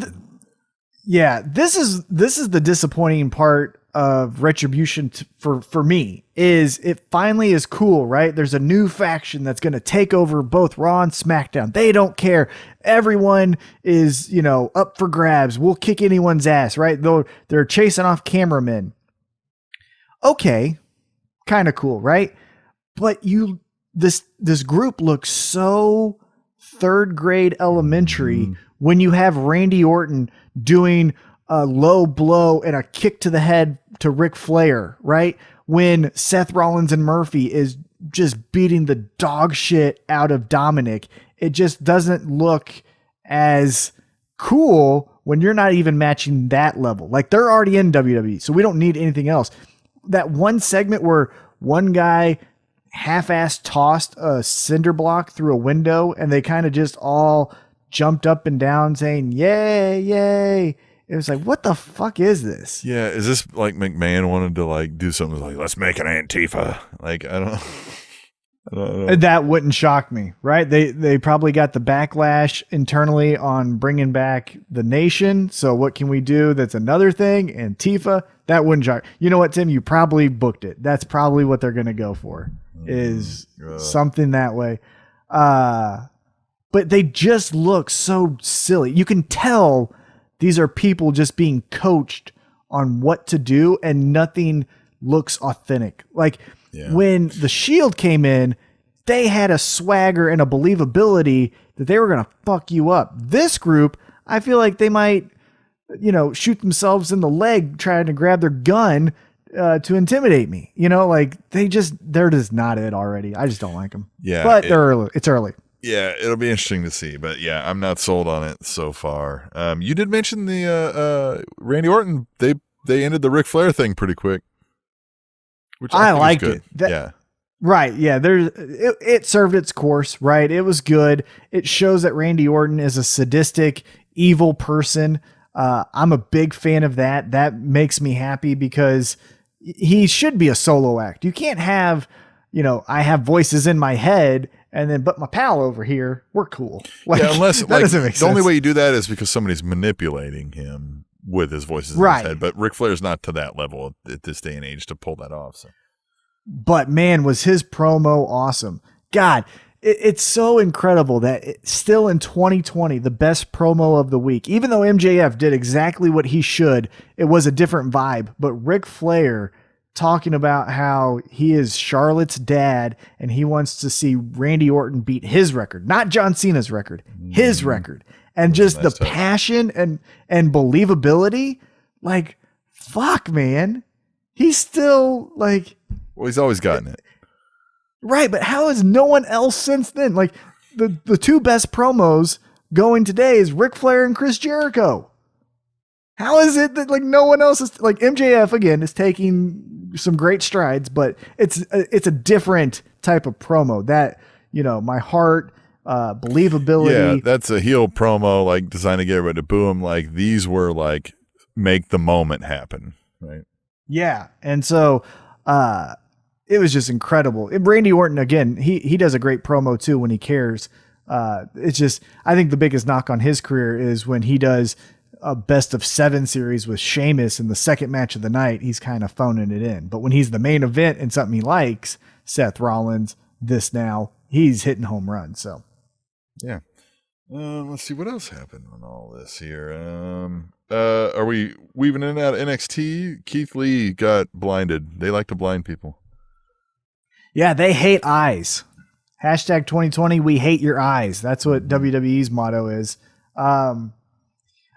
this is the disappointing part of Retribution for me is it finally is cool, right? There's a new faction that's going to take over both Raw and SmackDown. They don't care. Everyone is, up for grabs. We'll kick anyone's ass, right? Though they're chasing off cameramen. Okay. Kind of cool, right? But this group looks so third grade elementary when you have Randy Orton doing a low blow and a kick to the head to Ric Flair, right? When Seth Rollins and Murphy is just beating the dog shit out of Dominic. It just doesn't look as cool when you're not even matching that level. Like, they're already in WWE, so we don't need anything else. That one segment where one guy half-ass tossed a cinder block through a window and they kind of just all jumped up and down saying, yay, yay. It was like, what the fuck is this? Yeah, is this like McMahon wanted to like do something like, let's make an Antifa? Like, I don't know. That wouldn't shock me, right? They probably got the backlash internally on bringing back the nation. So what can we do? That's another thing. Antifa, that wouldn't shock. You know what, Tim? You probably booked it. That's probably what they're going to go for is something that way. But they just look so silly. You can tell these are people just being coached on what to do and nothing looks authentic. Like when the Shield came in, they had a swagger and a believability that they were going to fuck you up. This group, I feel like they might, shoot themselves in the leg trying to grab their gun to intimidate me. They're just not it already. I just don't like them. Yeah. But it's early. Yeah, it'll be interesting to see, but yeah, I'm not sold on it so far. You did mention the Randy Orton. They ended the Ric Flair thing pretty quick, which I liked good. it. Right. Yeah. It served its course. Right. It was good. It shows that Randy Orton is a sadistic, evil person. I'm a big fan of that. That makes me happy because he should be a solo act. You can't have, I have voices in my head. And then, but my pal over here, we're cool. Unless that doesn't make sense. The only way you do that is because somebody's manipulating him with his voices in his head. But Ric Flair's not to that level at this day and age to pull that off. So. But man, was his promo awesome. God, it's so incredible that still in 2020, the best promo of the week, even though MJF did exactly what he should, it was a different vibe. But Ric Flair talking about how he is Charlotte's dad and he wants to see Randy Orton beat his record, not John Cena's record, his record. And just the passion and believability, like, fuck, man. He's still like... Well, he's always gotten it. Right, but how is no one else since then? Like, the two best promos going today is Ric Flair and Chris Jericho. How is it that like no one else is like MJF again is taking some great strides, but it's a different type of promo that, my heart, believability. Yeah, that's a heel promo, like designed to get everybody to boo him. Like these were like make the moment happen, right? Yeah, and so it was just incredible. Randy Orton again, he does a great promo too when he cares. It's just I think the biggest knock on his career is when he does a best of 7 series with Sheamus in the second match of the night, he's kind of phoning it in. But when he's the main event and something he likes, Seth Rollins, this now, he's hitting home runs. So, yeah. Let's see what else happened on all this here. Are we weaving in and out of NXT? Keith Lee got blinded. They like to blind people. Yeah, they hate eyes. Hashtag 2020, we hate your eyes. That's what WWE's motto is.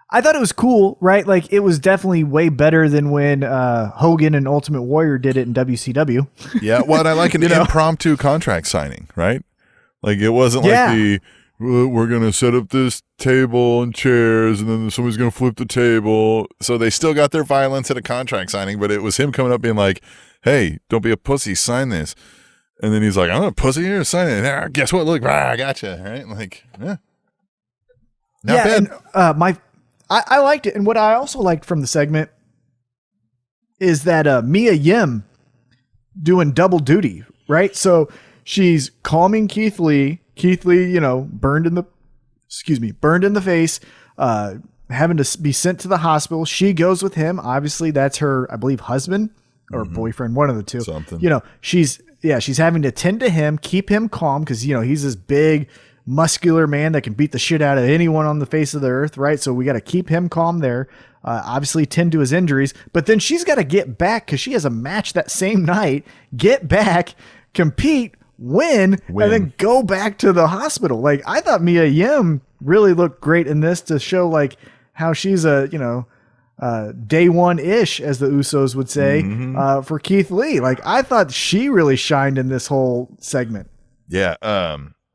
I thought it was cool, right? Like it was definitely way better than when Hogan and Ultimate Warrior did it in WCW. Yeah, well, and I like an impromptu contract signing, right? Like it wasn't like we're going to set up this table and chairs and then somebody's going to flip the table. So they still got their violence at a contract signing, but it was him coming up being like, hey, don't be a pussy, sign this. And then he's like, I'm a pussy here, sign it. Guess what? Look, I gotcha, right? Like, Not bad. And I liked it. And what I also liked from the segment is that Mia Yim doing double duty, right? So she's calming Keith Lee Keith Lee, burned in the face, having to be sent to the hospital. She goes with him. Obviously, that's her, I believe, husband or boyfriend, one of the two. Something. She's having to tend to him, keep him calm because, he's this big, muscular man that can beat the shit out of anyone on the face of the earth, right? So we got to keep him calm there. Obviously tend to his injuries, but then she's got to get back because she has a match that same night, get back, compete, win, and then go back to the hospital. Like, I thought Mia Yim really looked great in this to show like how she's a, day one-ish, as the Usos would say, for Keith Lee. Like, I thought she really shined in this whole segment. Yeah.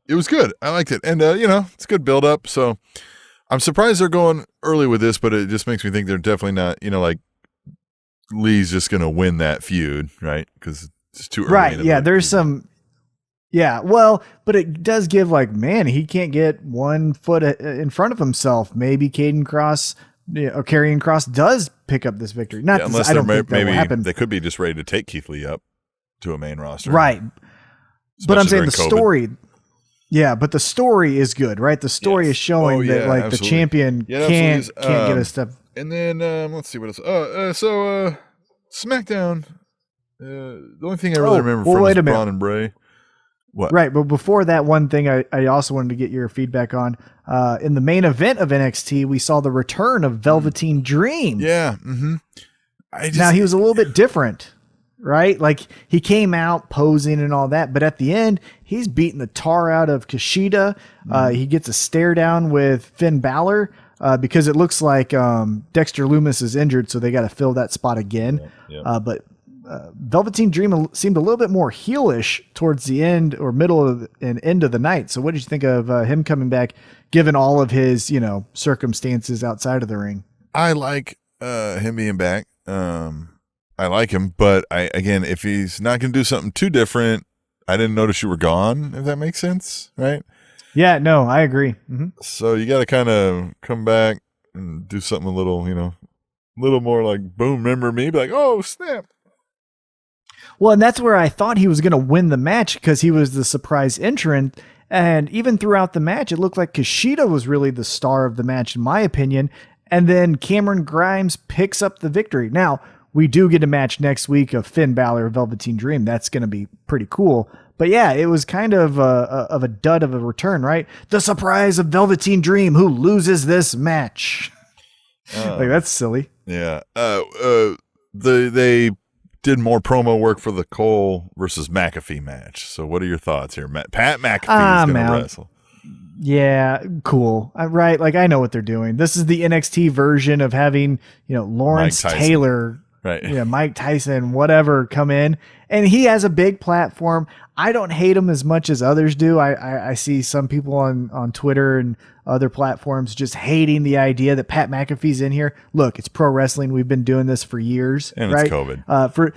It was good. I liked it. And, it's a good build up. So I'm surprised they're going early with this, but it just makes me think they're definitely not, like Lee's just going to win that feud, right? Because it's too early. Right. Yeah. There's some. Yeah. Well, but it does give like, man, he can't get 1 foot in front of himself. Maybe Karrion Kross does pick up this victory. Not unless I don't think that will happen. They could be just ready to take Keith Lee up to a main roster. Right. But I'm saying the COVID. story. Yeah, but the story is good, right? The story is showing that like absolutely. The champion can't get a step. And then let's see what else. So SmackDown. The only thing I really remember from is Braun and Bray. What? Right, but before that, one thing I also wanted to get your feedback on. In the main event of NXT, we saw the return of Velveteen Dream. Yeah. Now he was a little bit different. Right? Like he came out posing and all that, but at the end, he's beating the tar out of Kushida. He gets a stare down with Finn Balor because it looks like Dexter Lumis is injured, so they got to fill that spot again. But Velveteen Dream seemed a little bit more heelish towards the end or middle of and end of the night. So what did you think of him coming back, given all of his, circumstances outside of the ring? I like him being back. I like him, but again, if he's not going to do something too different, I didn't notice you were gone, if that makes sense, right? Yeah, no, I agree. Mm-hmm. So you got to kind of come back and do something a little, a little more like, boom, remember me? Be like, oh, snap. Well, and that's where I thought he was going to win the match because he was the surprise entrant. And even throughout the match, it looked like Kushida was really the star of the match, in my opinion. And then Cameron Grimes picks up the victory. Now, we do get a match next week of Finn Balor, Velveteen Dream. That's going to be pretty cool. But yeah, it was kind of a dud of a return, right? The surprise of Velveteen Dream, who loses this match. Like, that's silly. Yeah. They did more promo work for the Cole versus McAfee match. So what are your thoughts here? Pat McAfee is going to wrestle. Yeah, cool. Right. Like, I know what they're doing. This is the NXT version of having, Lawrence Taylor, right? Yeah, Mike Tyson, whatever, come in, and he has a big platform. I don't hate him as much as others do. I see some people on Twitter and other platforms just hating the idea that Pat McAfee's in here. Look, it's pro wrestling. We've been doing this for years, and right? It's COVID.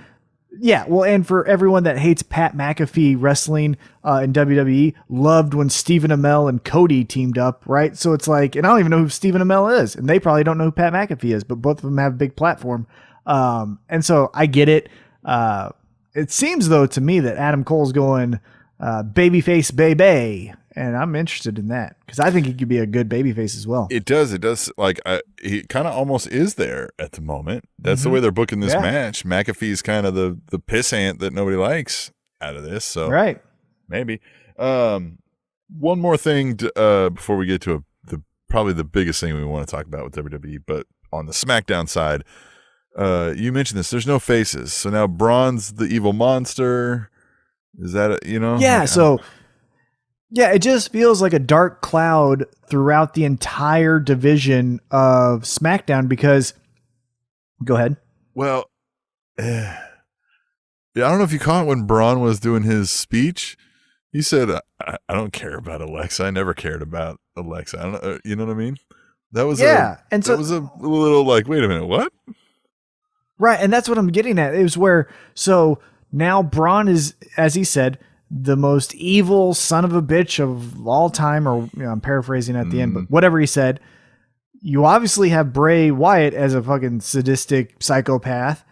And for everyone that hates Pat McAfee wrestling in WWE, loved when Stephen Amell and Cody teamed up, right? So it's like, and I don't even know who Stephen Amell is, and they probably don't know who Pat McAfee is, but both of them have a big platform. And so I get it. It seems though to me that Adam Cole's going babyface baby, and I'm interested in that because I think he could be a good babyface as well. It does. Like he kind of almost is there at the moment. That's the way they're booking this match. McAfee's kind of the pissant that nobody likes out of this. So right, maybe. One more thing before we get to probably the biggest thing we want to talk about with WWE, but on the SmackDown side. You mentioned this. There's no faces. So now Braun's the evil monster. Is that Yeah. So yeah, it just feels like a dark cloud throughout the entire division of SmackDown because. Go ahead. Well, I don't know if you caught it when Braun was doing his speech. He said, "I don't care about Alexa. I never cared about Alexa." I don't know. You know what I mean? That was and so that was a little like, wait a minute, what? Right, and that's what I'm getting at. It was where, so now Braun is, as he said, the most evil son of a bitch of all time, or I'm paraphrasing at the end, but whatever he said. You obviously have Bray Wyatt as a fucking sadistic psychopath.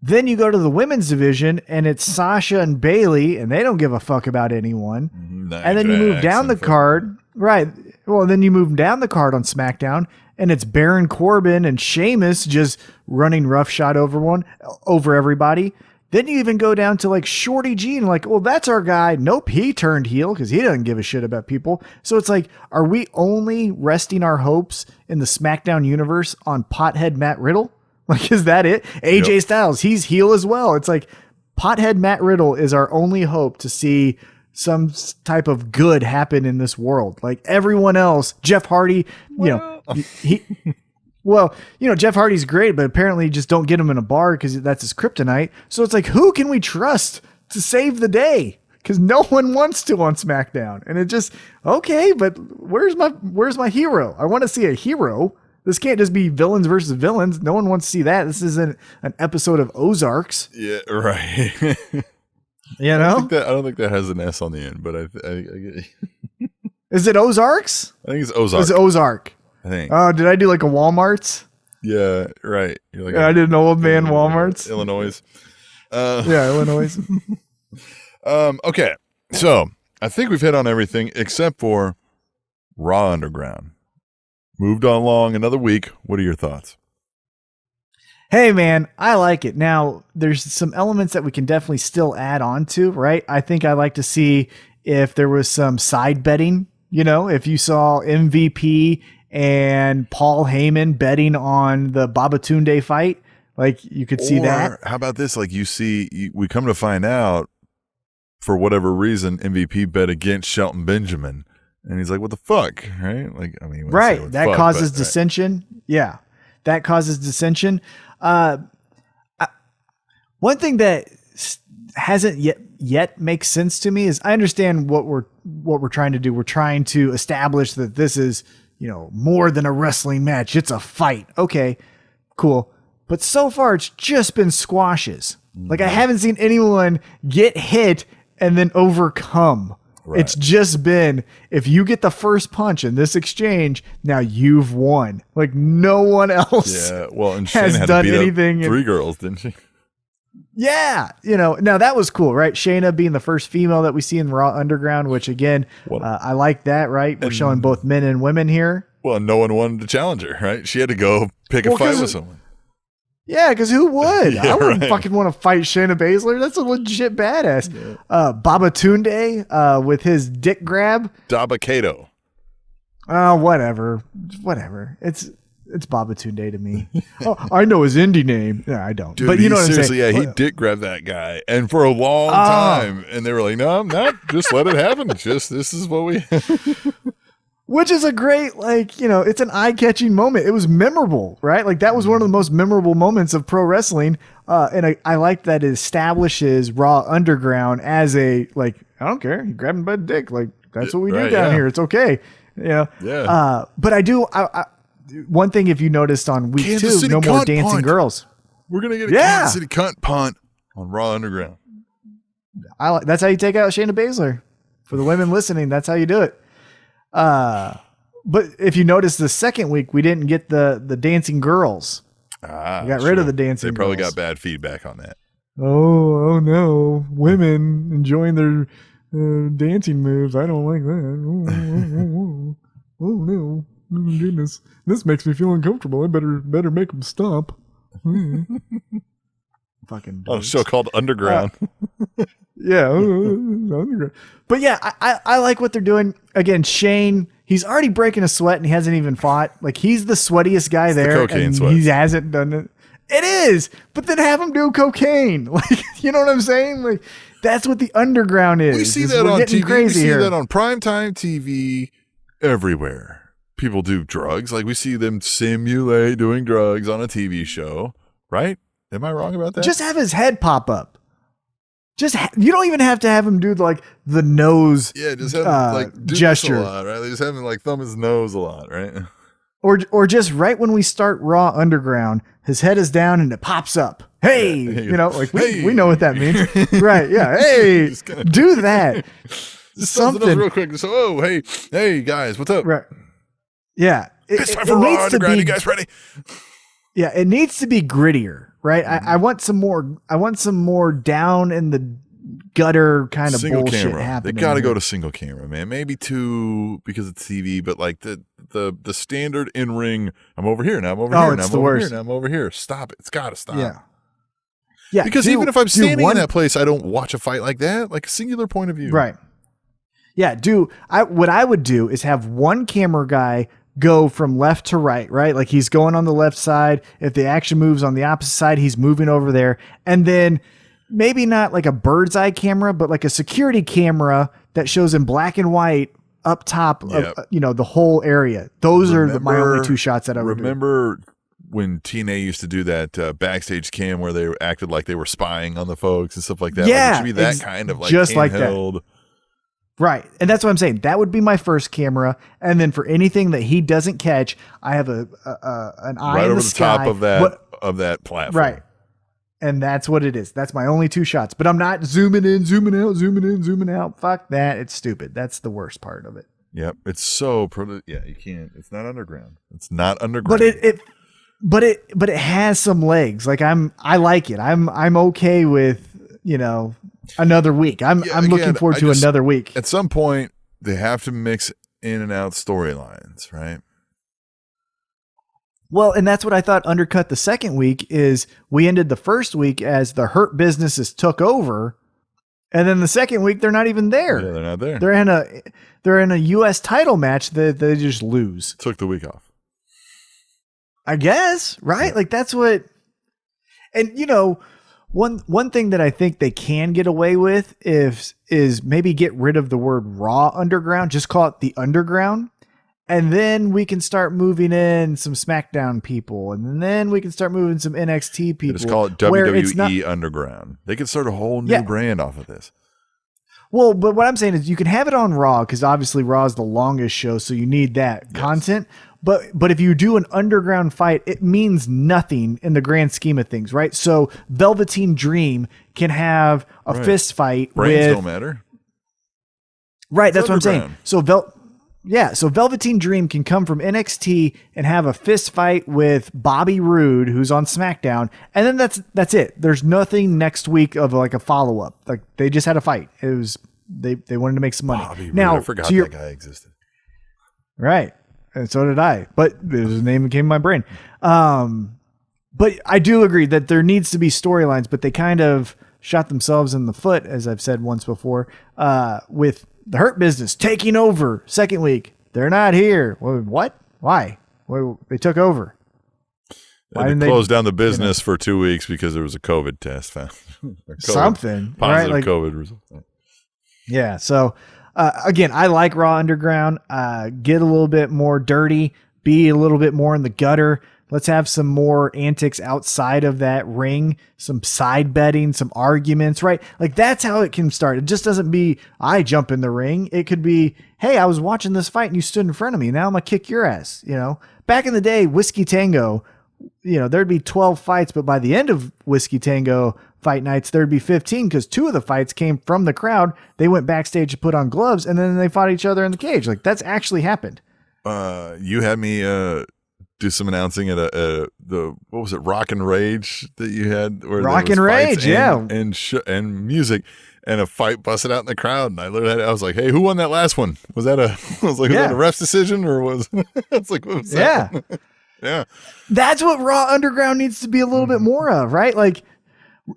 Then you go to the women's division, and it's Sasha and Bailey, and they don't give a fuck about anyone. And then you move down the card, right? Well, then you move down the card on SmackDown, and it's Baron Corbin and Sheamus just running roughshod over everybody. Then you even go down to like Shorty G and like, well, that's our guy. Nope, he turned heel because he doesn't give a shit about people. So it's like, are we only resting our hopes in the SmackDown universe on pothead Matt Riddle? Like, is that it? AJ Styles, he's heel as well. It's like pothead Matt Riddle is our only hope to see some type of good happen in this world. Like everyone else, Jeff Hardy, Jeff Hardy's great, but apparently you just don't get him in a bar because that's his kryptonite. So it's like, who can we trust to save the day? Because no one wants to on SmackDown. And it just, okay, but where's my hero? I want to see a hero. This can't just be villains versus villains. No one wants to see that. This isn't an episode of Ozarks. Yeah, right. You know? I don't think that has an S on the end, but I get you. Is it Ozarks? I think it's Ozark. It's Ozark. I think. Oh, did I do like a Walmart's? Yeah, right. You're like I did an old man Walmart's. Illinois. Illinois. Okay, so I think we've hit on everything except for Raw Underground. Moved on along another week. What are your thoughts? Hey, man, I like it. Now, there's some elements that we can definitely still add on to, right? I think I'd like to see if there was some side betting, if you saw MVP and Paul Heyman betting on the Babatunde fight, like you could see that. How about this? Like we come to find out for whatever reason, MVP bet against Shelton Benjamin. And he's like, what the fuck? Right? Like, I mean, right. That causes dissension. Right. Yeah. That causes dissension. One thing that hasn't yet makes sense to me is I understand what we're trying to do. We're trying to establish that this is, more than a wrestling match. It's a fight. Okay, cool. But so far it's just been squashes. Like I haven't seen anyone get hit and then overcome. Right. It's just been, if you get the first punch in this exchange, now you've won. Like no one else and has had done to beat anything. Up 3 girls, didn't she? Yeah. Now that was cool, right? Shayna being the first female that we see in Raw Underground, which again, I like that, right? We're showing both men and women here. Well, no one wanted to challenge her, right? She had to go pick a fight with someone. Yeah, because who would? I wouldn't fucking want to fight Shayna Baszler. That's a legit badass. Yeah. Babatunde with his dick grab. Dabba-Kato. Oh, whatever. It's Babatunde to me. Oh, I know his indie name. Yeah, I don't. Dude, but you know what I'm saying? Seriously, yeah, he dick grabbed that guy. And for a long time. And they were like, no, just let it happen. This is what we... Which is a great, it's an eye-catching moment. It was memorable, right? Like, that was one of the most memorable moments of pro wrestling. And I like that it establishes Raw Underground as I don't care. He grabbed him by the dick. Like, that's what we do down here. It's okay. Yeah. But I do, one thing, if you noticed on week Kansas 2, City no more dancing punt. girls. We're going to get a Kansas City cunt punt on Raw Underground. That's how you take out Shayna Baszler. For the women listening, that's how you do it. But if you notice the second week, we didn't get the dancing girls. We got rid of the dancing girls. They probably got bad feedback on that. Oh no. Women enjoying their dancing moves. I don't like that. Oh no. Oh goodness. This makes me feel uncomfortable. I better make them stop. Fucking on a show called Underground. Underground. But yeah, I like what they're doing. Again, Shane, he's already breaking a sweat and he hasn't even fought. Like, he's the sweatiest guy there. The cocaine and sweat. He hasn't done it. It is, but then have him do cocaine. Like, you know what I'm saying? Like, that's what the Underground is. We see that on TV. We see that on primetime TV everywhere. People do drugs. Like, we see them simulate doing drugs on a TV show, right? Am I wrong about that? Just have his head pop up. You don't even have to have him do the nose. Yeah, just have him do gesture this a lot, right? They just have him thumb his nose a lot, right? Or just right when we start Raw Underground, his head is down and it pops up. Hey, we know what that means, right? Yeah, hey, do that. Something real quick. So, hey, guys, what's up? Right? Yeah, it's time for Raw Underground. You guys ready? Yeah, it needs to be grittier, right? I want some more. I want some more down in the gutter kind of single bullshit camera. happening. They got to here. go to single camera, man. Maybe 2 because it's TV, but like the standard in ring. I'm over here now. I'm over here. It's now I'm the over worst. here. Now I'm over here. Stop it. It's got to stop. Yeah. Because even if I'm standing in that place, I don't watch a fight like that. Like a singular point of view. Right. Yeah. What I would do is have one camera guy go from left to right, right? Like he's going on the left side. If the action moves on the opposite side, he's moving over there. And then maybe not like a bird's eye camera, but like a security camera that shows in black and white up top of, the whole area. Those are my only 2 shots that I would remember when TNA used to do that backstage cam where they acted like they were spying on the folks and stuff like that. Yeah. Like it should be that kind of like just handheld. like that. Right. And that's what I'm saying. That would be my first camera. And then for anything that he doesn't catch, I have an eye right in over the sky. top of that platform. Right. And that's what it is. That's my only 2 shots. But I'm not zooming in, zooming out, zooming in, zooming out. Fuck that. It's stupid. That's the worst part of it. Yep. It's so you can't. It's not underground. It's not underground. But it has some legs. Like I like it. I'm okay with, another week. I'm looking forward to another week. At some point, they have to mix in and out storylines, right? Well, and that's what I thought undercut the second week is we ended the first week as the Hurt Businesses took over. And then the second week, they're not even there. Yeah, they're not there. They're in a U.S. title match that they just lose. Took the week off. I guess, right? Yeah. Like that's what, and one thing that I think they can get away with is maybe get rid of the word Raw Underground, just call it the Underground. And then we can start moving in some SmackDown people. And then we can start moving some NXT people. Just call it WWE Underground. They could start a whole new brand off of this. Well, but what I'm saying is you can have it on Raw because obviously Raw is the longest show. So you need that content. But if you do an underground fight, it means nothing in the grand scheme of things, right? So Velveteen Dream can have a fist fight. Brains don't matter. Right, that's what I'm saying. So Velveteen Dream can come from NXT and have a fist fight with Bobby Roode, who's on SmackDown, and then that's it. There's nothing next week of like a follow up. Like they just had a fight. It was they wanted to make some money. Bobby Roode, now I forgot that guy existed. Right, and so did I. But his name came in my brain. But I do agree that there needs to be storylines, but they kind of shot themselves in the foot, as I've said once before, with the Hurt Business taking over second week. They're not here. Well, what? Why? Well, they took over. Why didn't they close down the business for 2 weeks because there was a COVID test found? Something. Positive right? COVID result. Yeah. So, again, I like Raw Underground. Get a little bit more dirty. Be a little bit more in the gutter. Let's have some more antics outside of that ring, some side betting, some arguments, right? Like that's how it can start. It just doesn't be, I jump in the ring. It could be, hey, I was watching this fight and you stood in front of me. Now I'm going to kick your ass. Back in the day, Whiskey Tango, there'd be 12 fights, but by the end of Whiskey Tango fight nights, there'd be 15 because 2 of the fights came from the crowd. They went backstage to put on gloves and then they fought each other in the cage. Like that's actually happened. You had me, do some announcing at what was it, Rock and Rage that you had? Where Rock and Rage, and music, and a fight busted out in the crowd, and I was like, hey, who won that last one? Was that was that a ref's decision or was? It's like, what was that? Yeah, that's what Raw Underground needs to be a little bit more of, right? Like,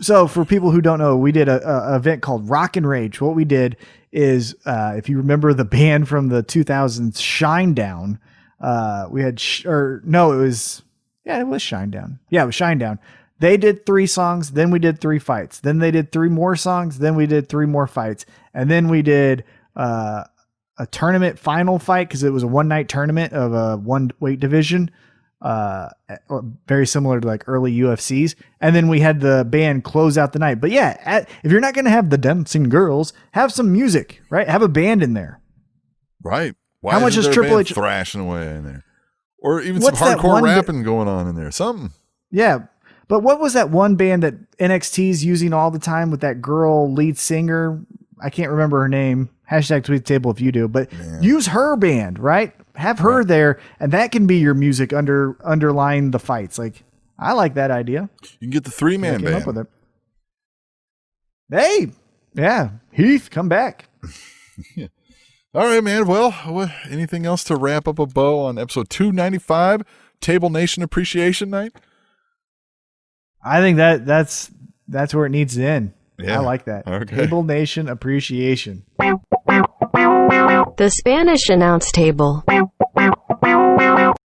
so for people who don't know, we did a event called Rock and Rage. What we did is, if you remember the band from the 2000s, Shinedown. We had, it was Shinedown. Yeah, it was Shinedown. They did 3 songs. Then we did 3 fights. Then they did 3 more songs. Then we did 3 more fights. And then we did, a tournament final fight. Cause it was a 1-night tournament of a 1 weight division, very similar to like early UFCs. And then we had the band close out the night. But yeah, if you're not going to have the dancing girls, have some music, right? Have a band in there. Right. Why How much is Triple H thrashing away in there? Or even some hardcore rapping going on in there. Something. Yeah. But what was that one band that NXT's using all the time with that girl lead singer? I can't remember her name. Hashtag tweet the table if you do. But use her band, right? Have her there, and that can be your music underlying the fights. Like I like that idea. You can get the 3-man Came up band. with it. Hey, yeah, Heath, come back. All right, man. Well, anything else to wrap up a bow on episode 295, Table Nation Appreciation Night? I think that's where it needs to end. Yeah. I like that. Okay. Table Nation Appreciation. The Spanish Announce Table.